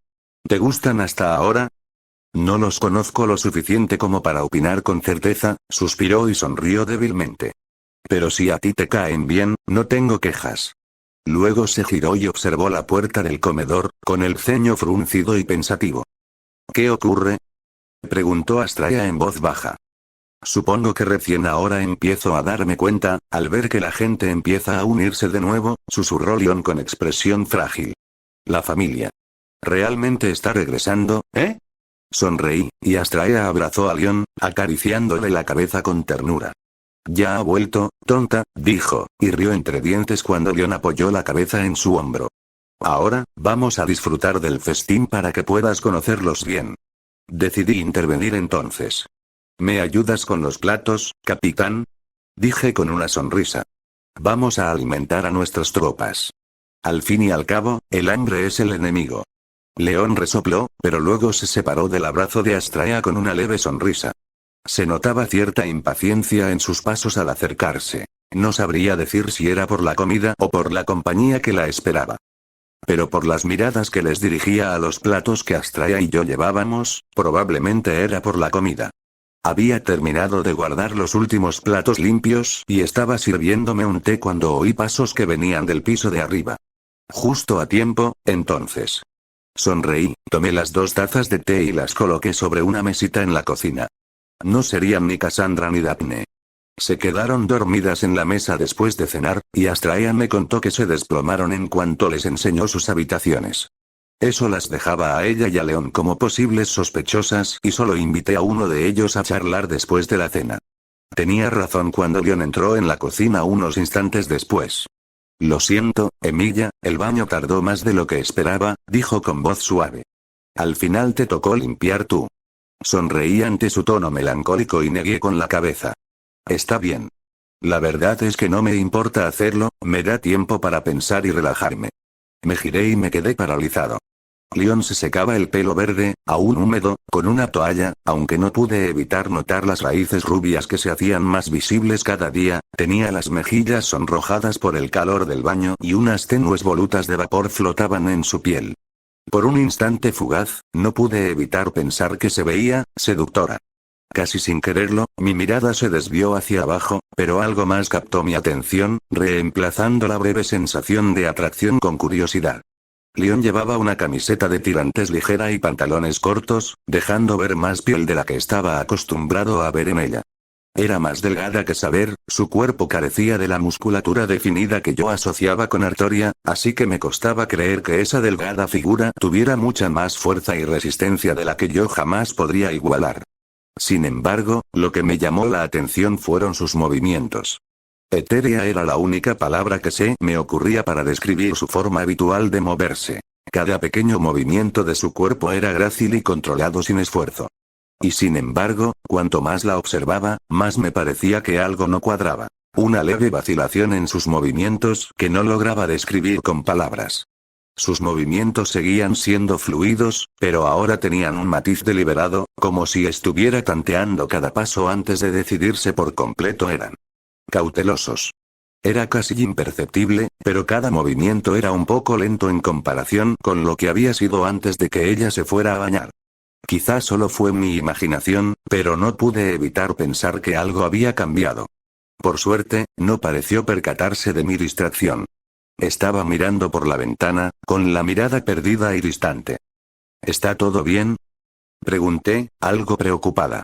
¿Te gustan hasta ahora? No los conozco lo suficiente como para opinar con certeza, suspiró y sonrió débilmente. Pero si a ti te caen bien, no tengo quejas. Luego se giró y observó la puerta del comedor, con el ceño fruncido y pensativo. ¿Qué ocurre? Preguntó Astraea en voz baja. Supongo que recién ahora empiezo a darme cuenta, al ver que la gente empieza a unirse de nuevo, susurró León con expresión frágil. La familia. ¿Realmente está regresando, eh? Sonreí, y Astraea abrazó a León, acariciándole la cabeza con ternura. Ya ha vuelto, tonta, dijo, y rió entre dientes cuando León apoyó la cabeza en su hombro. Ahora, vamos a disfrutar del festín para que puedas conocerlos bien. Decidí intervenir entonces. ¿Me ayudas con los platos, capitán? Dije con una sonrisa. Vamos a alimentar a nuestras tropas. Al fin y al cabo, el hambre es el enemigo. León resopló, pero luego se separó del abrazo de Astraea con una leve sonrisa. Se notaba cierta impaciencia en sus pasos al acercarse. No sabría decir si era por la comida o por la compañía que la esperaba. Pero por las miradas que les dirigía a los platos que Astraea y yo llevábamos, probablemente era por la comida. Había terminado de guardar los últimos platos limpios y estaba sirviéndome un té cuando oí pasos que venían del piso de arriba. Justo a tiempo, entonces. Sonreí, tomé las 2 tazas de té y las coloqué sobre una mesita en la cocina. No serían ni Cassandra ni Daphne. Se quedaron dormidas en la mesa después de cenar, y Astraea me contó que se desplomaron en cuanto les enseñó sus habitaciones. Eso las dejaba a ella y a León como posibles sospechosas y solo invité a uno de ellos a charlar después de la cena. Tenía razón cuando León entró en la cocina unos instantes después. Lo siento, Emilia, el baño tardó más de lo que esperaba, dijo con voz suave. Al final te tocó limpiar tú. Sonreí ante su tono melancólico y negué con la cabeza. Está bien. La verdad es que no me importa hacerlo, me da tiempo para pensar y relajarme. Me giré y me quedé paralizado. León se secaba el pelo verde, aún húmedo, con una toalla, aunque no pude evitar notar las raíces rubias que se hacían más visibles cada día, tenía las mejillas sonrojadas por el calor del baño y unas tenues volutas de vapor flotaban en su piel. Por un instante fugaz, no pude evitar pensar que se veía seductora. Casi sin quererlo, mi mirada se desvió hacia abajo, pero algo más captó mi atención, reemplazando la breve sensación de atracción con curiosidad. León llevaba una camiseta de tirantes ligera y pantalones cortos, dejando ver más piel de la que estaba acostumbrado a ver en ella. Era más delgada que saber, su cuerpo carecía de la musculatura definida que yo asociaba con Artoria, así que me costaba creer que esa delgada figura tuviera mucha más fuerza y resistencia de la que yo jamás podría igualar. Sin embargo, lo que me llamó la atención fueron sus movimientos. Etérea era la única palabra que se me ocurría para describir su forma habitual de moverse. Cada pequeño movimiento de su cuerpo era grácil y controlado sin esfuerzo. Y sin embargo, cuanto más la observaba, más me parecía que algo no cuadraba. Una leve vacilación en sus movimientos que no lograba describir con palabras. Sus movimientos seguían siendo fluidos, pero ahora tenían un matiz deliberado, como si estuviera tanteando cada paso antes de decidirse por completo. Eran cautelosos. Era casi imperceptible, pero cada movimiento era un poco lento en comparación con lo que había sido antes de que ella se fuera a bañar. Quizás solo fue mi imaginación, pero no pude evitar pensar que algo había cambiado. Por suerte, no pareció percatarse de mi distracción. Estaba mirando por la ventana, con la mirada perdida y distante. ¿Está todo bien?, pregunté, algo preocupada.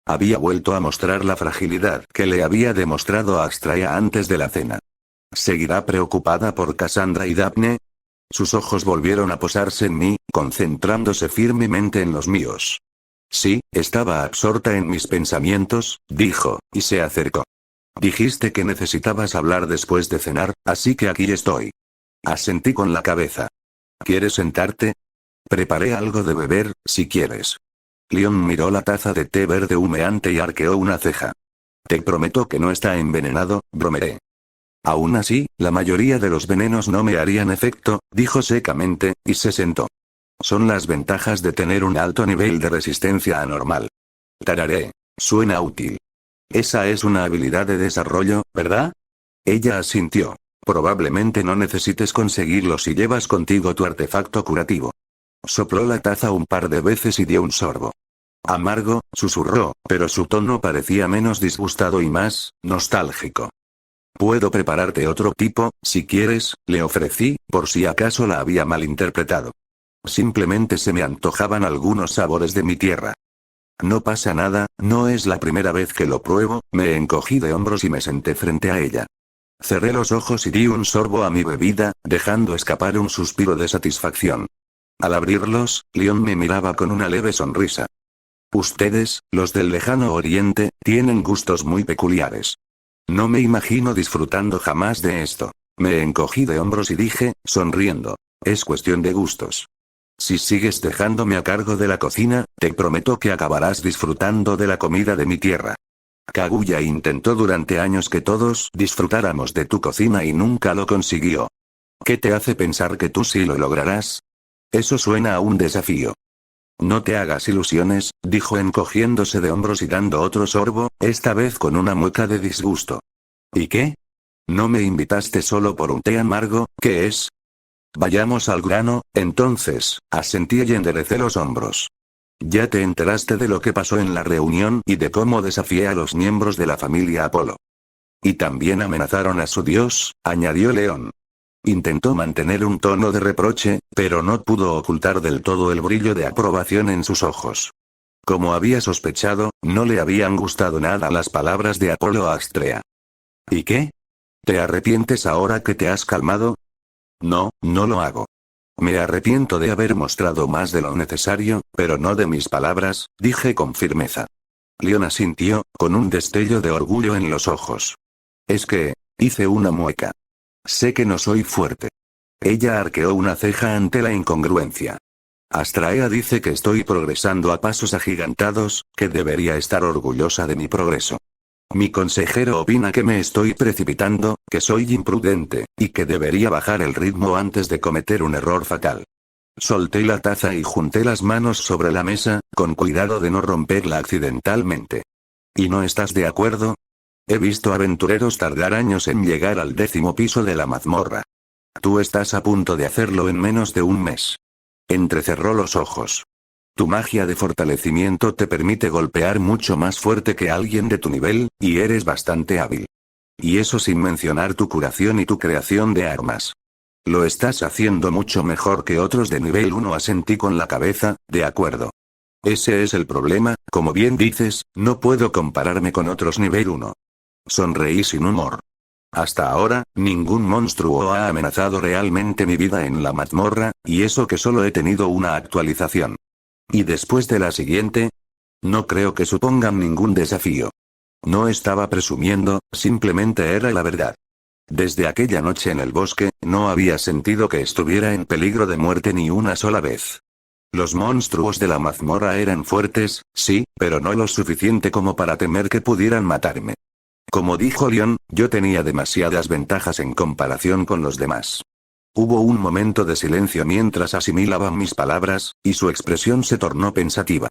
Había vuelto a mostrar la fragilidad que le había demostrado a Astraea antes de la cena. ¿Seguirá preocupada por Cassandra y Daphne? Sus ojos volvieron a posarse en mí, concentrándose firmemente en los míos. Sí, estaba absorta en mis pensamientos, dijo, y se acercó. Dijiste que necesitabas hablar después de cenar, así que aquí estoy. Asentí con la cabeza. ¿Quieres sentarte? Preparé algo de beber, si quieres. Leon miró la taza de té verde humeante y arqueó una ceja. Te prometo que no está envenenado, bromeé. Aún así, la mayoría de los venenos no me harían efecto, dijo secamente, y se sentó. Son las ventajas de tener un alto nivel de resistencia anormal. Tarareé. Suena útil. Esa es una habilidad de desarrollo, ¿verdad? Ella asintió. Probablemente no necesites conseguirlo si llevas contigo tu artefacto curativo. Sopló la taza un par de veces y dio un sorbo. Amargo, susurró, pero su tono parecía menos disgustado y más nostálgico. Puedo prepararte otro tipo, si quieres, le ofrecí, por si acaso la había malinterpretado. Simplemente se me antojaban algunos sabores de mi tierra. No pasa nada, no es la primera vez que lo pruebo, me encogí de hombros y me senté frente a ella. Cerré los ojos y di un sorbo a mi bebida, dejando escapar un suspiro de satisfacción. Al abrirlos, Leon me miraba con una leve sonrisa. Ustedes, los del lejano oriente, tienen gustos muy peculiares. No me imagino disfrutando jamás de esto. Me encogí de hombros y dije, sonriendo. Es cuestión de gustos. Si sigues dejándome a cargo de la cocina, te prometo que acabarás disfrutando de la comida de mi tierra. Kaguya intentó durante años que todos disfrutáramos de tu cocina y nunca lo consiguió. ¿Qué te hace pensar que tú sí lo lograrás? Eso suena a un desafío. No te hagas ilusiones, dijo encogiéndose de hombros y dando otro sorbo, esta vez con una mueca de disgusto. ¿Y qué? ¿No me invitaste solo por un té amargo? ¿Qué es? Vayamos al grano, entonces, asentí y enderecé los hombros. Ya te enteraste de lo que pasó en la reunión y de cómo desafié a los miembros de la familia Apolo. Y también amenazaron a su dios, añadió León. Intentó mantener un tono de reproche, pero no pudo ocultar del todo el brillo de aprobación en sus ojos. Como había sospechado, no le habían gustado nada las palabras de Apolo a Astrea. ¿Y qué? ¿Te arrepientes ahora que te has calmado? No, no lo hago. Me arrepiento de haber mostrado más de lo necesario, pero no de mis palabras, dije con firmeza. Leon asintió, con un destello de orgullo en los ojos. Es que, hice una mueca. Sé que no soy fuerte. Ella arqueó una ceja ante la incongruencia. Astraea dice que estoy progresando a pasos agigantados, que debería estar orgullosa de mi progreso. Mi consejero opina que me estoy precipitando, que soy imprudente, y que debería bajar el ritmo antes de cometer un error fatal. Solté la taza y junté las manos sobre la mesa, con cuidado de no romperla accidentalmente. ¿Y no estás de acuerdo? He visto aventureros tardar años en llegar al 10º piso de la mazmorra. Tú estás a punto de hacerlo en menos de un mes. Entrecerró los ojos. Tu magia de fortalecimiento te permite golpear mucho más fuerte que alguien de tu nivel, y eres bastante hábil. Y eso sin mencionar tu curación y tu creación de armas. Lo estás haciendo mucho mejor que otros de nivel 1, asentí con la cabeza, de acuerdo. Ese es el problema, como bien dices, no puedo compararme con otros nivel 1. Sonreí sin humor. Hasta ahora, ningún monstruo ha amenazado realmente mi vida en la mazmorra, y eso que solo he tenido una actualización. ¿Y después de la siguiente? No creo que supongan ningún desafío. No estaba presumiendo, simplemente era la verdad. Desde aquella noche en el bosque, no había sentido que estuviera en peligro de muerte ni una sola vez. Los monstruos de la mazmorra eran fuertes, sí, pero no lo suficiente como para temer que pudieran matarme. Como dijo Leon, yo tenía demasiadas ventajas en comparación con los demás. Hubo un momento de silencio mientras asimilaban mis palabras, y su expresión se tornó pensativa.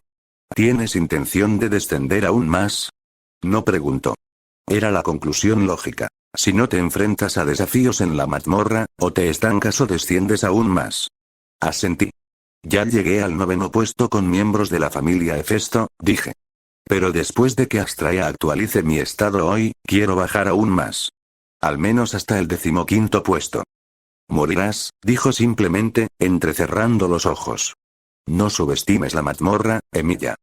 ¿Tienes intención de descender aún más? No preguntó. Era la conclusión lógica. Si no te enfrentas a desafíos en la mazmorra, o te estancas o desciendes aún más. Asentí. Ya llegué al 9º puesto con miembros de la familia Hefesto, dije. Pero después de que Astraea actualice mi estado hoy, quiero bajar aún más. Al menos hasta el 15º puesto. Morirás, dijo simplemente, entrecerrando los ojos. No subestimes la mazmorra, Emilia.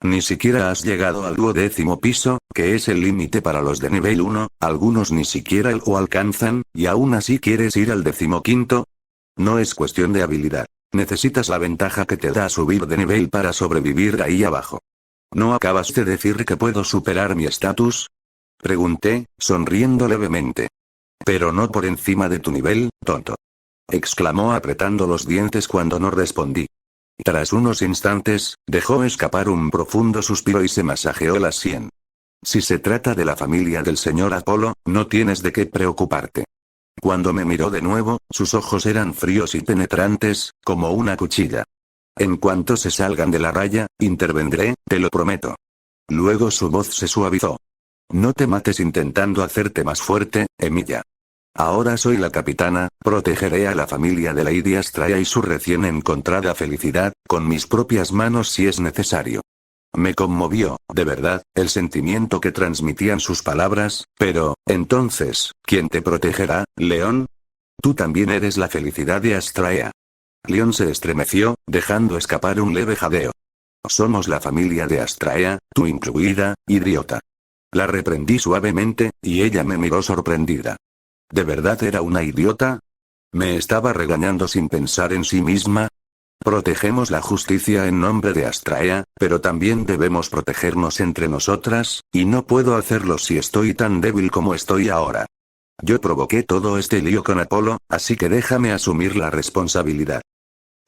Ni siquiera has llegado al 12º piso, que es el límite para los de nivel 1, algunos ni siquiera lo alcanzan, y aún así quieres ir al 15º. No es cuestión de habilidad. Necesitas la ventaja que te da subir de nivel para sobrevivir ahí abajo. ¿No acabas de decir que puedo superar mi estatus? Pregunté, sonriendo levemente. Pero no por encima de tu nivel, tonto. Exclamó apretando los dientes cuando no respondí. Tras unos instantes, dejó escapar un profundo suspiro y se masajeó la sien. Si se trata de la familia del señor Apolo, no tienes de qué preocuparte. Cuando me miró de nuevo, sus ojos eran fríos y penetrantes, como una cuchilla. En cuanto se salgan de la raya, intervendré, te lo prometo. Luego su voz se suavizó. No te mates intentando hacerte más fuerte, Emilia. Ahora soy la capitana, protegeré a la familia de Lady Astraea y su recién encontrada felicidad, con mis propias manos si es necesario. Me conmovió, de verdad, el sentimiento que transmitían sus palabras, pero, entonces, ¿quién te protegerá, León? Tú también eres la felicidad de Astraea. León se estremeció, dejando escapar un leve jadeo. Somos la familia de Astraea, tú incluida, idiota. La reprendí suavemente, y ella me miró sorprendida. ¿De verdad era una idiota? ¿Me estaba regañando sin pensar en sí misma? Protegemos la justicia en nombre de Astraea, pero también debemos protegernos entre nosotras, y no puedo hacerlo si estoy tan débil como estoy ahora. Yo provoqué todo este lío con Apolo, así que déjame asumir la responsabilidad.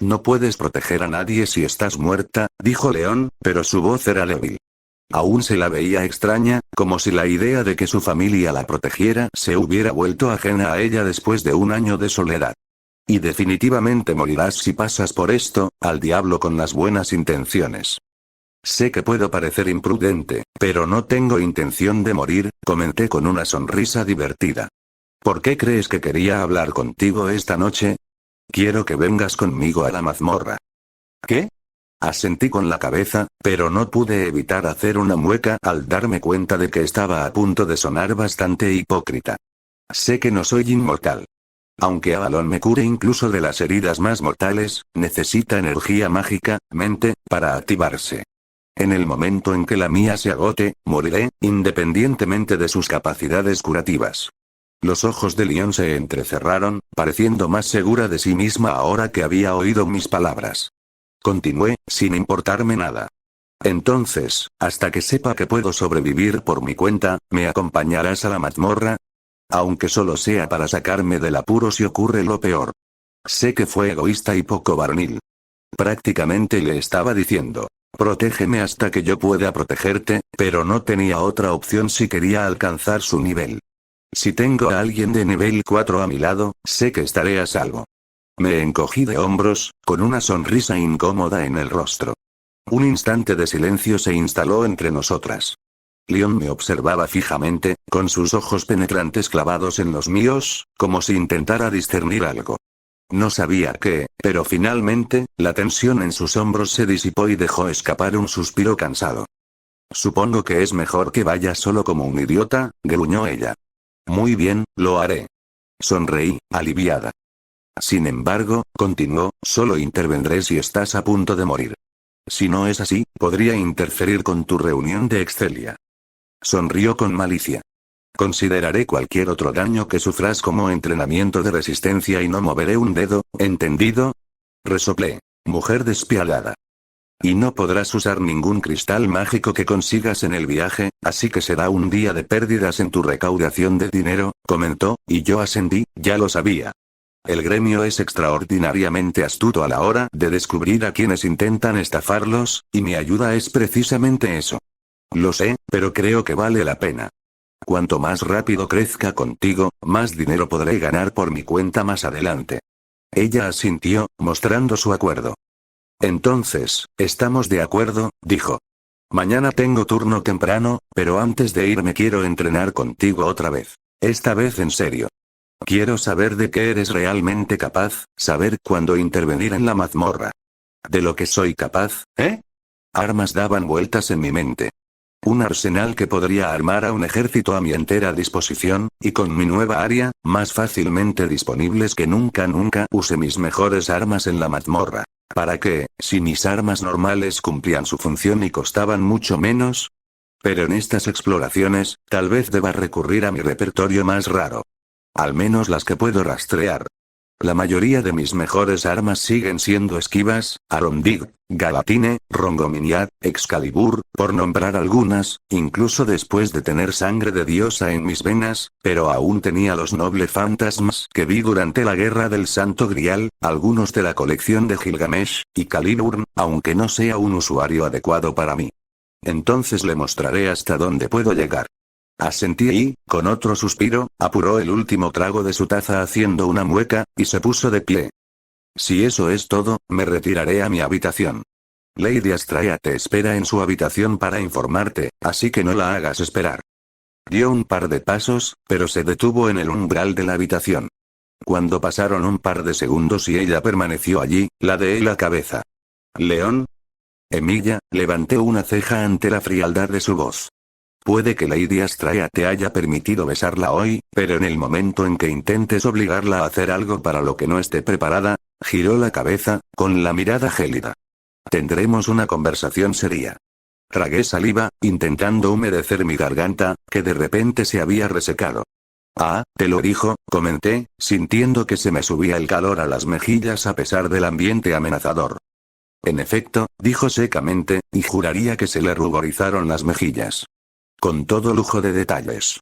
No puedes proteger a nadie si estás muerta, dijo León, pero su voz era débil. Aún se la veía extraña, como si la idea de que su familia la protegiera se hubiera vuelto ajena a ella después de un año de soledad. Y definitivamente morirás si pasas por esto, al diablo con las buenas intenciones. Sé que puedo parecer imprudente, pero no tengo intención de morir, comenté con una sonrisa divertida. ¿Por qué crees que quería hablar contigo esta noche? Quiero que vengas conmigo a la mazmorra. ¿Qué? Asentí con la cabeza, pero no pude evitar hacer una mueca al darme cuenta de que estaba a punto de sonar bastante hipócrita. Sé que no soy inmortal. Aunque Avalon me cure incluso de las heridas más mortales, necesita energía mágica, mente, para activarse. En el momento en que la mía se agote, moriré, independientemente de sus capacidades curativas. Los ojos de León se entrecerraron, pareciendo más segura de sí misma ahora que había oído mis palabras. Continué, sin importarme nada. Entonces, hasta que sepa que puedo sobrevivir por mi cuenta, ¿me acompañarás a la mazmorra? Aunque solo sea para sacarme del apuro si ocurre lo peor. Sé que fue egoísta y poco varonil. Prácticamente le estaba diciendo, protégeme hasta que yo pueda protegerte, pero no tenía otra opción si quería alcanzar su nivel. Si tengo a alguien de nivel 4 a mi lado, sé que estaré a salvo. Me encogí de hombros, con una sonrisa incómoda en el rostro. Un instante de silencio se instaló entre nosotras. León me observaba fijamente, con sus ojos penetrantes clavados en los míos, como si intentara discernir algo. No sabía qué, pero finalmente, la tensión en sus hombros se disipó y dejó escapar un suspiro cansado. Supongo que es mejor que vaya solo como un idiota, gruñó ella. Muy bien, lo haré. Sonreí, aliviada. Sin embargo, continuó, solo intervendré si estás a punto de morir. Si no es así, podría interferir con tu reunión de Excelia. Sonrió con malicia. Consideraré cualquier otro daño que sufras como entrenamiento de resistencia y no moveré un dedo, ¿entendido? Resoplé. Mujer despiadada. Y no podrás usar ningún cristal mágico que consigas en el viaje, así que será un día de pérdidas en tu recaudación de dinero, comentó, y yo asentí, ya lo sabía. El gremio es extraordinariamente astuto a la hora de descubrir a quienes intentan estafarlos, y mi ayuda es precisamente eso. Lo sé, pero creo que vale la pena. Cuanto más rápido crezca contigo, más dinero podré ganar por mi cuenta más adelante. Ella asintió, mostrando su acuerdo. Entonces, ¿estamos de acuerdo?, dijo. Mañana tengo turno temprano, pero antes de irme quiero entrenar contigo otra vez. Esta vez en serio. Quiero saber de qué eres realmente capaz, saber cuándo intervenir en la mazmorra. ¿De lo que soy capaz, eh? Armas daban vueltas en mi mente. Un arsenal que podría armar a un ejército a mi entera disposición, y con mi nueva área, más fácilmente disponibles que nunca use mis mejores armas en la mazmorra. ¿Para qué, si mis armas normales cumplían su función y costaban mucho menos? Pero en estas exploraciones, tal vez deba recurrir a mi repertorio más raro. Al menos las que puedo rastrear. La mayoría de mis mejores armas siguen siendo esquivas, Arondig, Galatine, Rongominiad, Excalibur, por nombrar algunas, incluso después de tener sangre de diosa en mis venas, pero aún tenía los nobles fantasmas que vi durante la Guerra del Santo Grial, algunos de la colección de Gilgamesh, y Caliburn, aunque no sea un usuario adecuado para mí. Entonces le mostraré hasta dónde puedo llegar. Asentí y, con otro suspiro, apuró el último trago de su taza haciendo una mueca, y se puso de pie. Si eso es todo, me retiraré a mi habitación. Lady Astraea te espera en su habitación para informarte, así que no la hagas esperar. Dio un par de pasos, pero se detuvo en el umbral de la habitación. Cuando pasaron un par de segundos y ella permaneció allí, ladeé la cabeza. ¿León? Emilia, levanté una ceja ante la frialdad de su voz. Puede que Lady Astraea te haya permitido besarla hoy, pero en el momento en que intentes obligarla a hacer algo para lo que no esté preparada, giró la cabeza, con la mirada gélida. Tendremos una conversación seria. Tragué saliva, intentando humedecer mi garganta, que de repente se había resecado. Ah, te lo dijo, comenté, sintiendo que se me subía el calor a las mejillas a pesar del ambiente amenazador. En efecto, dijo secamente, y juraría que se le ruborizaron las mejillas. Con todo lujo de detalles.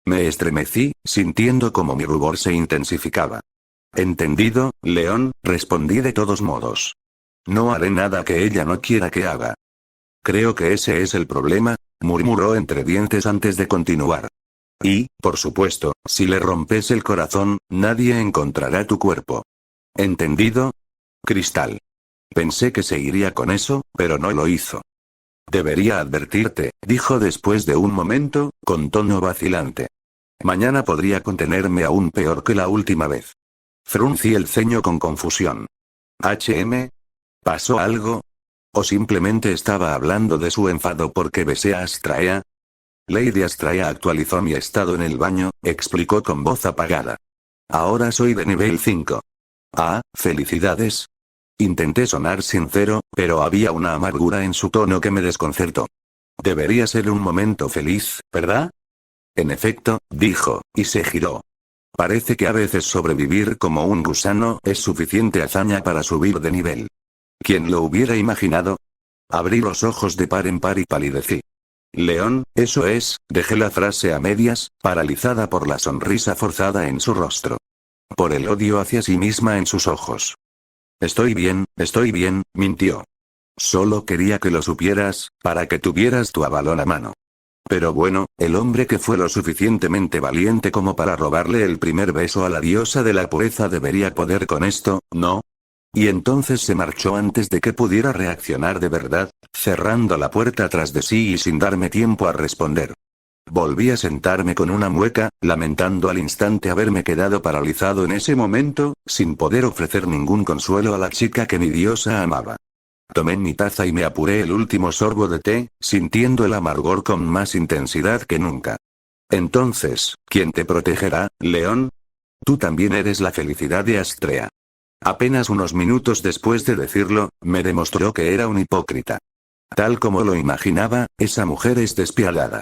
Me estremecí, sintiendo como mi rubor se intensificaba. Entendido, León, respondí de todos modos. No haré nada que ella no quiera que haga. Creo que ese es el problema, murmuró entre dientes antes de continuar. Y, por supuesto, si le rompes el corazón, nadie encontrará tu cuerpo. ¿Entendido? Cristal. Pensé que seguiría con eso, pero no lo hizo. Debería advertirte, dijo después de un momento, con tono vacilante. Mañana podría contenerme aún peor que la última vez. Fruncí el ceño con confusión. ¿Pasó algo? ¿O simplemente estaba hablando de su enfado porque besé a Astraea? Lady Astraea actualizó mi estado en el baño, explicó con voz apagada. Ahora soy de nivel 5. Ah, felicidades. Intenté sonar sincero, pero había una amargura en su tono que me desconcertó. Debería ser un momento feliz, ¿verdad? En efecto, dijo, y se giró. Parece que a veces sobrevivir como un gusano es suficiente hazaña para subir de nivel. ¿Quién lo hubiera imaginado? Abrí los ojos de par en par y palidecí. León, eso es, dejé la frase a medias, paralizada por la sonrisa forzada en su rostro. Por el odio hacia sí misma en sus ojos. Estoy bien, mintió. Solo quería que lo supieras, para que tuvieras tu avalón a mano. Pero bueno, el hombre que fue lo suficientemente valiente como para robarle el primer beso a la diosa de la pureza debería poder con esto, ¿no? Y entonces se marchó antes de que pudiera reaccionar de verdad, cerrando la puerta tras de sí y sin darme tiempo a responder. Volví a sentarme con una mueca, lamentando al instante haberme quedado paralizado en ese momento, sin poder ofrecer ningún consuelo a la chica que mi diosa amaba. Tomé mi taza y me apuré el último sorbo de té, sintiendo el amargor con más intensidad que nunca. Entonces, ¿quién te protegerá, León? Tú también eres la felicidad de Astraea. Apenas unos minutos después de decirlo, me demostró que era un hipócrita. Tal como lo imaginaba, esa mujer es despiadada.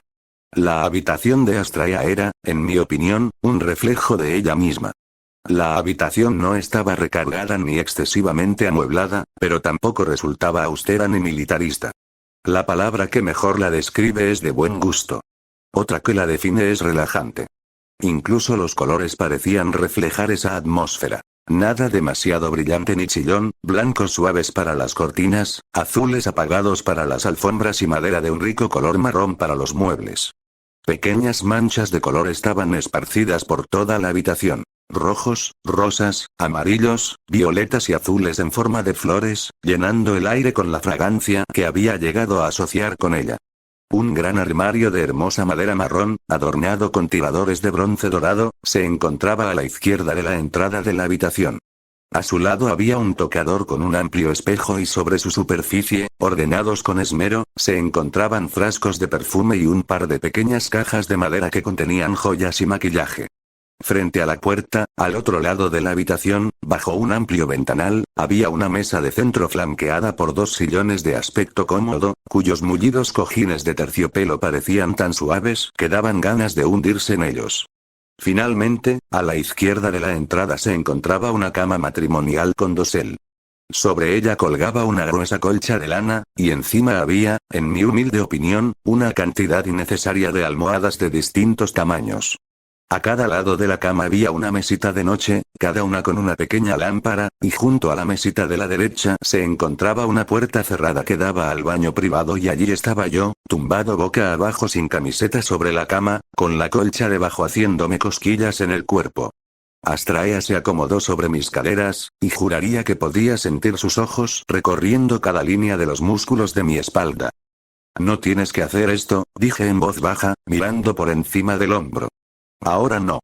La habitación de Astraea era, en mi opinión, un reflejo de ella misma. La habitación no estaba recargada ni excesivamente amueblada, pero tampoco resultaba austera ni militarista. La palabra que mejor la describe es de buen gusto. Otra que la define es relajante. Incluso los colores parecían reflejar esa atmósfera. Nada demasiado brillante ni chillón, blancos suaves para las cortinas, azules apagados para las alfombras y madera de un rico color marrón para los muebles. Pequeñas manchas de color estaban esparcidas por toda la habitación. Rojos, rosas, amarillos, violetas y azules en forma de flores, llenando el aire con la fragancia que había llegado a asociar con ella. Un gran armario de hermosa madera marrón, adornado con tiradores de bronce dorado, se encontraba a la izquierda de la entrada de la habitación. A su lado había un tocador con un amplio espejo y sobre su superficie, ordenados con esmero, se encontraban frascos de perfume y un par de pequeñas cajas de madera que contenían joyas y maquillaje. Frente a la puerta, al otro lado de la habitación, bajo un amplio ventanal, había una mesa de centro flanqueada por dos sillones de aspecto cómodo, cuyos mullidos cojines de terciopelo parecían tan suaves que daban ganas de hundirse en ellos. Finalmente, a la izquierda de la entrada se encontraba una cama matrimonial con dosel. Sobre ella colgaba una gruesa colcha de lana, y encima había, en mi humilde opinión, una cantidad innecesaria de almohadas de distintos tamaños. A cada lado de la cama había una mesita de noche, cada una con una pequeña lámpara, y junto a la mesita de la derecha se encontraba una puerta cerrada que daba al baño privado y allí estaba yo, tumbado boca abajo sin camiseta sobre la cama, con la colcha debajo haciéndome cosquillas en el cuerpo. Astraea se acomodó sobre mis caderas, y juraría que podía sentir sus ojos recorriendo cada línea de los músculos de mi espalda. No tienes que hacer esto, dije en voz baja, mirando por encima del hombro. Ahora no.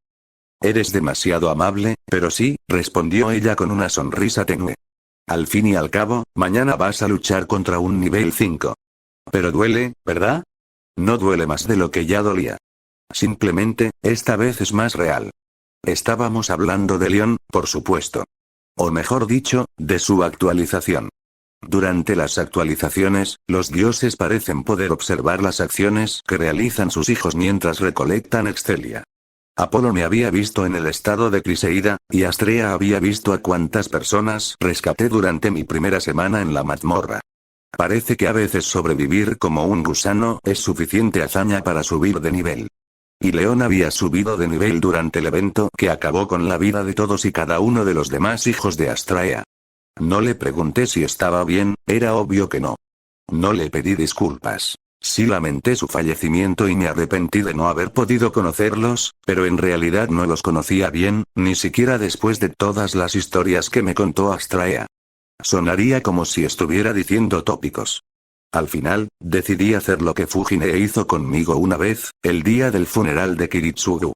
Eres demasiado amable, pero sí, respondió ella con una sonrisa tenue. Al fin y al cabo, mañana vas a luchar contra un nivel 5. Pero duele, ¿verdad? No duele más de lo que ya dolía. Simplemente, esta vez es más real. Estábamos hablando de Leon, por supuesto. O mejor dicho, de su actualización. Durante las actualizaciones, los dioses parecen poder observar las acciones que realizan sus hijos mientras recolectan Excelia. Apolo me había visto en el estado de Criseida, y Astrea había visto a cuántas personas rescaté durante mi primera semana en la mazmorra. Parece que a veces sobrevivir como un gusano es suficiente hazaña para subir de nivel. Y León había subido de nivel durante el evento que acabó con la vida de todos y cada uno de los demás hijos de Astrea. No le pregunté si estaba bien, era obvio que no. No le pedí disculpas. Sí lamenté su fallecimiento y me arrepentí de no haber podido conocerlos, pero en realidad no los conocía bien, ni siquiera después de todas las historias que me contó Astrea. Sonaría como si estuviera diciendo tópicos. Al final, decidí hacer lo que Fujine hizo conmigo una vez, el día del funeral de Kiritsugu.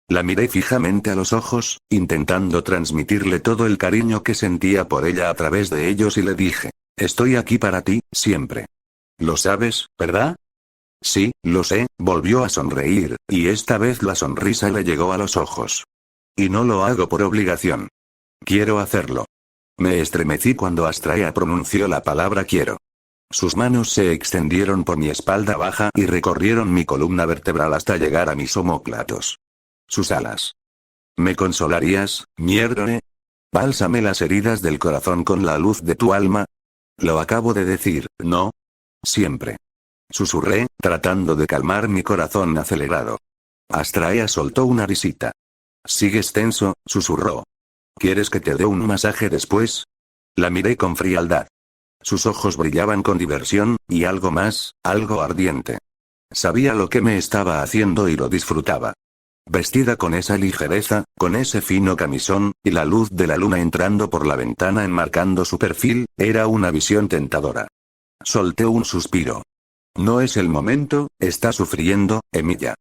La miré fijamente a los ojos, intentando transmitirle todo el cariño que sentía por ella a través de ellos y le dije, estoy aquí para ti, siempre. Lo sabes, ¿verdad? Sí, lo sé, volvió a sonreír, y esta vez la sonrisa le llegó a los ojos. Y no lo hago por obligación. Quiero hacerlo. Me estremecí cuando Astrea pronunció la palabra quiero. Sus manos se extendieron por mi espalda baja y recorrieron mi columna vertebral hasta llegar a mis omóplatos. Sus alas. ¿Me consolarías, Mierdore? Bálsame las heridas del corazón con la luz de tu alma. Lo acabo de decir, ¿no? Siempre. Susurré, tratando de calmar mi corazón acelerado. Astrea soltó una risita. ¿Sigues tenso?, susurró. ¿Quieres que te dé un masaje después? La miré con frialdad. Sus ojos brillaban con diversión, y algo más, algo ardiente. Sabía lo que me estaba haciendo y lo disfrutaba. Vestida con esa ligereza, con ese fino camisón, y la luz de la luna entrando por la ventana enmarcando su perfil, era una visión tentadora. Solté un suspiro. No es el momento, está sufriendo, Emilia.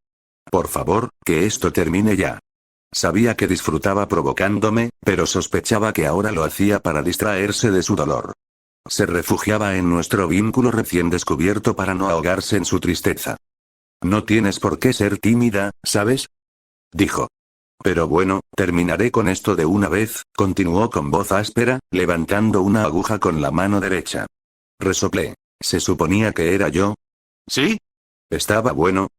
Por favor, que esto termine ya. Sabía que disfrutaba provocándome, pero sospechaba que ahora lo hacía para distraerse de su dolor. Se refugiaba en nuestro vínculo recién descubierto para no ahogarse en su tristeza. No tienes por qué ser tímida, ¿sabes? Dijo. Pero bueno, terminaré con esto de una vez, continuó con voz áspera, levantando una aguja con la mano derecha. Resoplé. ¿Se suponía que era yo? ¿Sí? ¿Estaba bueno?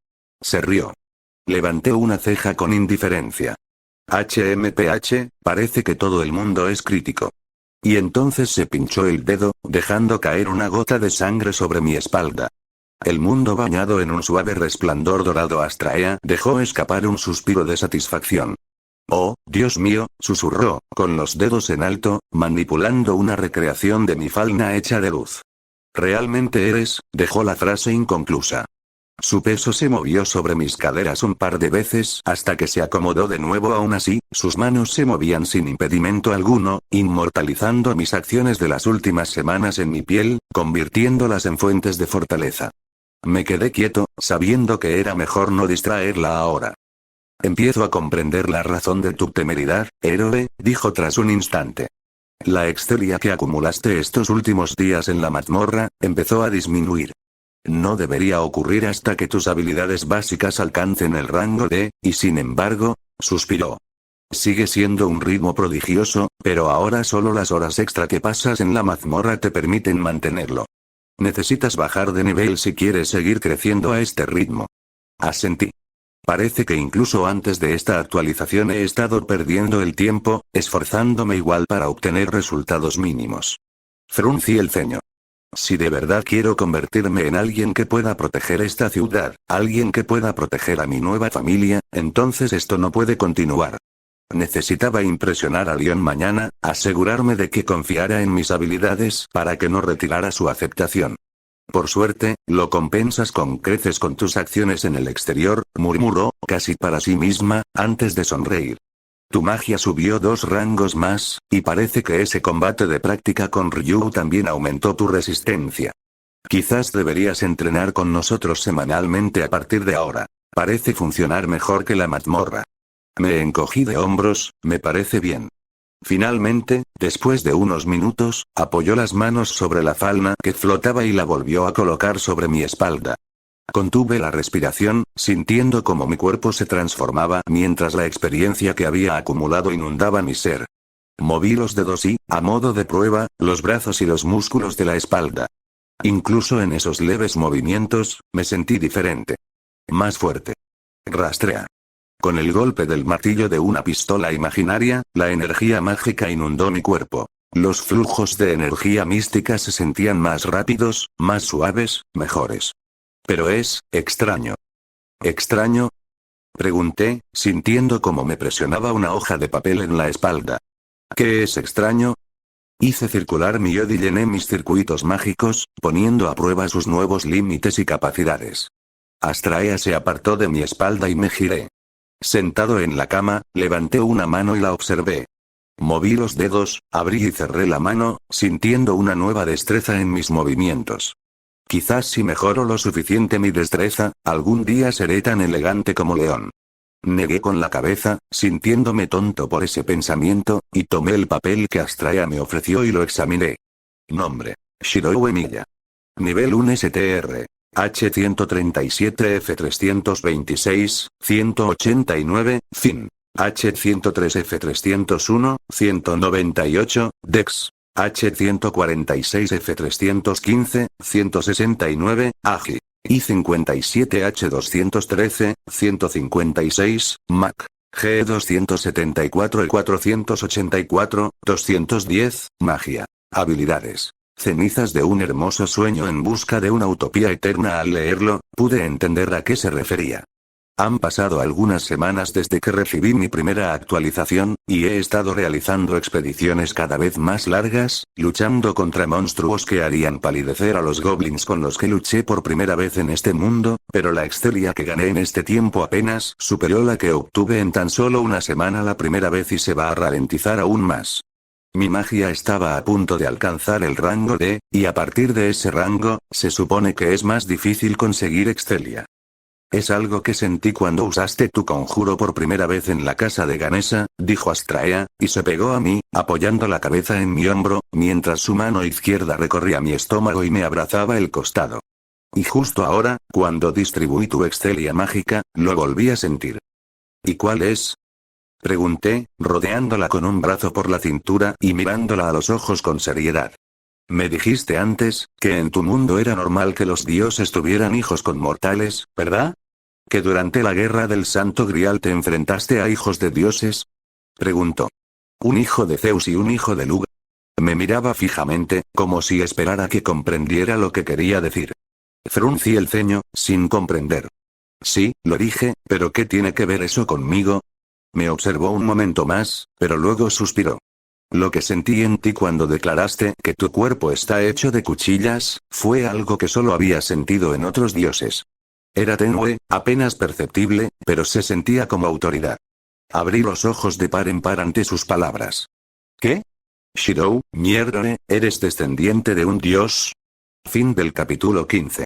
Se rió. Levanté una ceja con indiferencia. HMPH, parece que todo el mundo es crítico. Y entonces se pinchó el dedo, dejando caer una gota de sangre sobre mi espalda. El mundo bañado en un suave resplandor dorado. Astrea dejó escapar un suspiro de satisfacción. Oh, Dios mío, susurró, con los dedos en alto, manipulando una recreación de mi falda hecha de luz. Realmente eres, dejó la frase inconclusa. Su peso se movió sobre mis caderas un par de veces hasta que se acomodó de nuevo. Aún así, sus manos se movían sin impedimento alguno, inmortalizando mis acciones de las últimas semanas en mi piel, convirtiéndolas en fuentes de fortaleza. Me quedé quieto, sabiendo que era mejor no distraerla ahora. Empiezo a comprender la razón de tu temeridad, héroe, dijo tras un instante. La excelia que acumulaste estos últimos días en la mazmorra, empezó a disminuir. No debería ocurrir hasta que tus habilidades básicas alcancen el rango de, y sin embargo, suspiró. Sigue siendo un ritmo prodigioso, pero ahora solo las horas extra que pasas en la mazmorra te permiten mantenerlo. Necesitas bajar de nivel si quieres seguir creciendo a este ritmo. Asentí. Parece que incluso antes de esta actualización he estado perdiendo el tiempo, esforzándome igual para obtener resultados mínimos. Fruncí el ceño. Si de verdad quiero convertirme en alguien que pueda proteger esta ciudad, alguien que pueda proteger a mi nueva familia, entonces esto no puede continuar. Necesitaba impresionar a Leon mañana, asegurarme de que confiara en mis habilidades para que no retirara su aceptación. Por suerte, lo compensas con creces con tus acciones en el exterior, murmuró, casi para sí misma, antes de sonreír. Tu magia subió 2 rangos más, y parece que ese combate de práctica con Ryu también aumentó tu resistencia. Quizás deberías entrenar con nosotros semanalmente a partir de ahora. Parece funcionar mejor que la mazmorra. Me encogí de hombros, me parece bien. Finalmente, después de unos minutos, apoyó las manos sobre la falna que flotaba y la volvió a colocar sobre mi espalda. Contuve la respiración, sintiendo cómo mi cuerpo se transformaba mientras la experiencia que había acumulado inundaba mi ser. Moví los dedos y, a modo de prueba, los brazos y los músculos de la espalda. Incluso en esos leves movimientos, me sentí diferente. Más fuerte. Rastrea. Con el golpe del martillo de una pistola imaginaria, la energía mágica inundó mi cuerpo. Los flujos de energía mística se sentían más rápidos, más suaves, mejores. Pero es extraño. ¿Extraño? Pregunté, sintiendo cómo me presionaba una hoja de papel en la espalda. ¿Qué es extraño? Hice circular mi yodo y llené mis circuitos mágicos, poniendo a prueba sus nuevos límites y capacidades. Astraea se apartó de mi espalda y me giré. Sentado en la cama, levanté una mano y la observé. Moví los dedos, abrí y cerré la mano, sintiendo una nueva destreza en mis movimientos. Quizás si mejoro lo suficiente mi destreza, algún día seré tan elegante como León. Negué con la cabeza, sintiéndome tonto por ese pensamiento, y tomé el papel que Astraea me ofreció y lo examiné. Nombre: Shirou Emilia. Nivel 1 STR. H137 F326, 189, fin. H103 F301, 198, Dex. H146 F315, 169, Agi. I57 H213, 156, Mac. G274 E484, 210, Magia. Habilidades. Cenizas de un hermoso sueño en busca de una utopía eterna. Al leerlo, pude entender a qué se refería. Han pasado algunas semanas desde que recibí mi primera actualización, y he estado realizando expediciones cada vez más largas, luchando contra monstruos que harían palidecer a los goblins con los que luché por primera vez en este mundo, pero la excelia que gané en este tiempo apenas superó la que obtuve en tan solo una semana la primera vez y se va a ralentizar aún más. Mi magia estaba a punto de alcanzar el rango D, y a partir de ese rango, se supone que es más difícil conseguir excelia. Es algo que sentí cuando usaste tu conjuro por primera vez en la casa de Ganesa, dijo Astraea, y se pegó a mí, apoyando la cabeza en mi hombro, mientras su mano izquierda recorría mi estómago y me abrazaba el costado. Y justo ahora, cuando distribuí tu excelia mágica, lo volví a sentir. ¿Y cuál es? Pregunté, rodeándola con un brazo por la cintura y mirándola a los ojos con seriedad. Me dijiste antes, que en tu mundo era normal que los dioses tuvieran hijos con mortales, ¿verdad? ¿Que durante la guerra del Santo Grial te enfrentaste a hijos de dioses? Preguntó. Un hijo de Zeus y un hijo de Luga. Me miraba fijamente, como si esperara que comprendiera lo que quería decir. Fruncí el ceño, sin comprender. Sí, lo dije, pero ¿qué tiene que ver eso conmigo? Me observó un momento más, pero luego suspiró. Lo que sentí en ti cuando declaraste que tu cuerpo está hecho de cuchillas, fue algo que solo había sentido en otros dioses. Era tenue, apenas perceptible, pero se sentía como autoridad. Abrí los ojos de par en par ante sus palabras. ¿Qué? Shirou, mierdone, ¿eres descendiente de un dios? Fin del capítulo 15.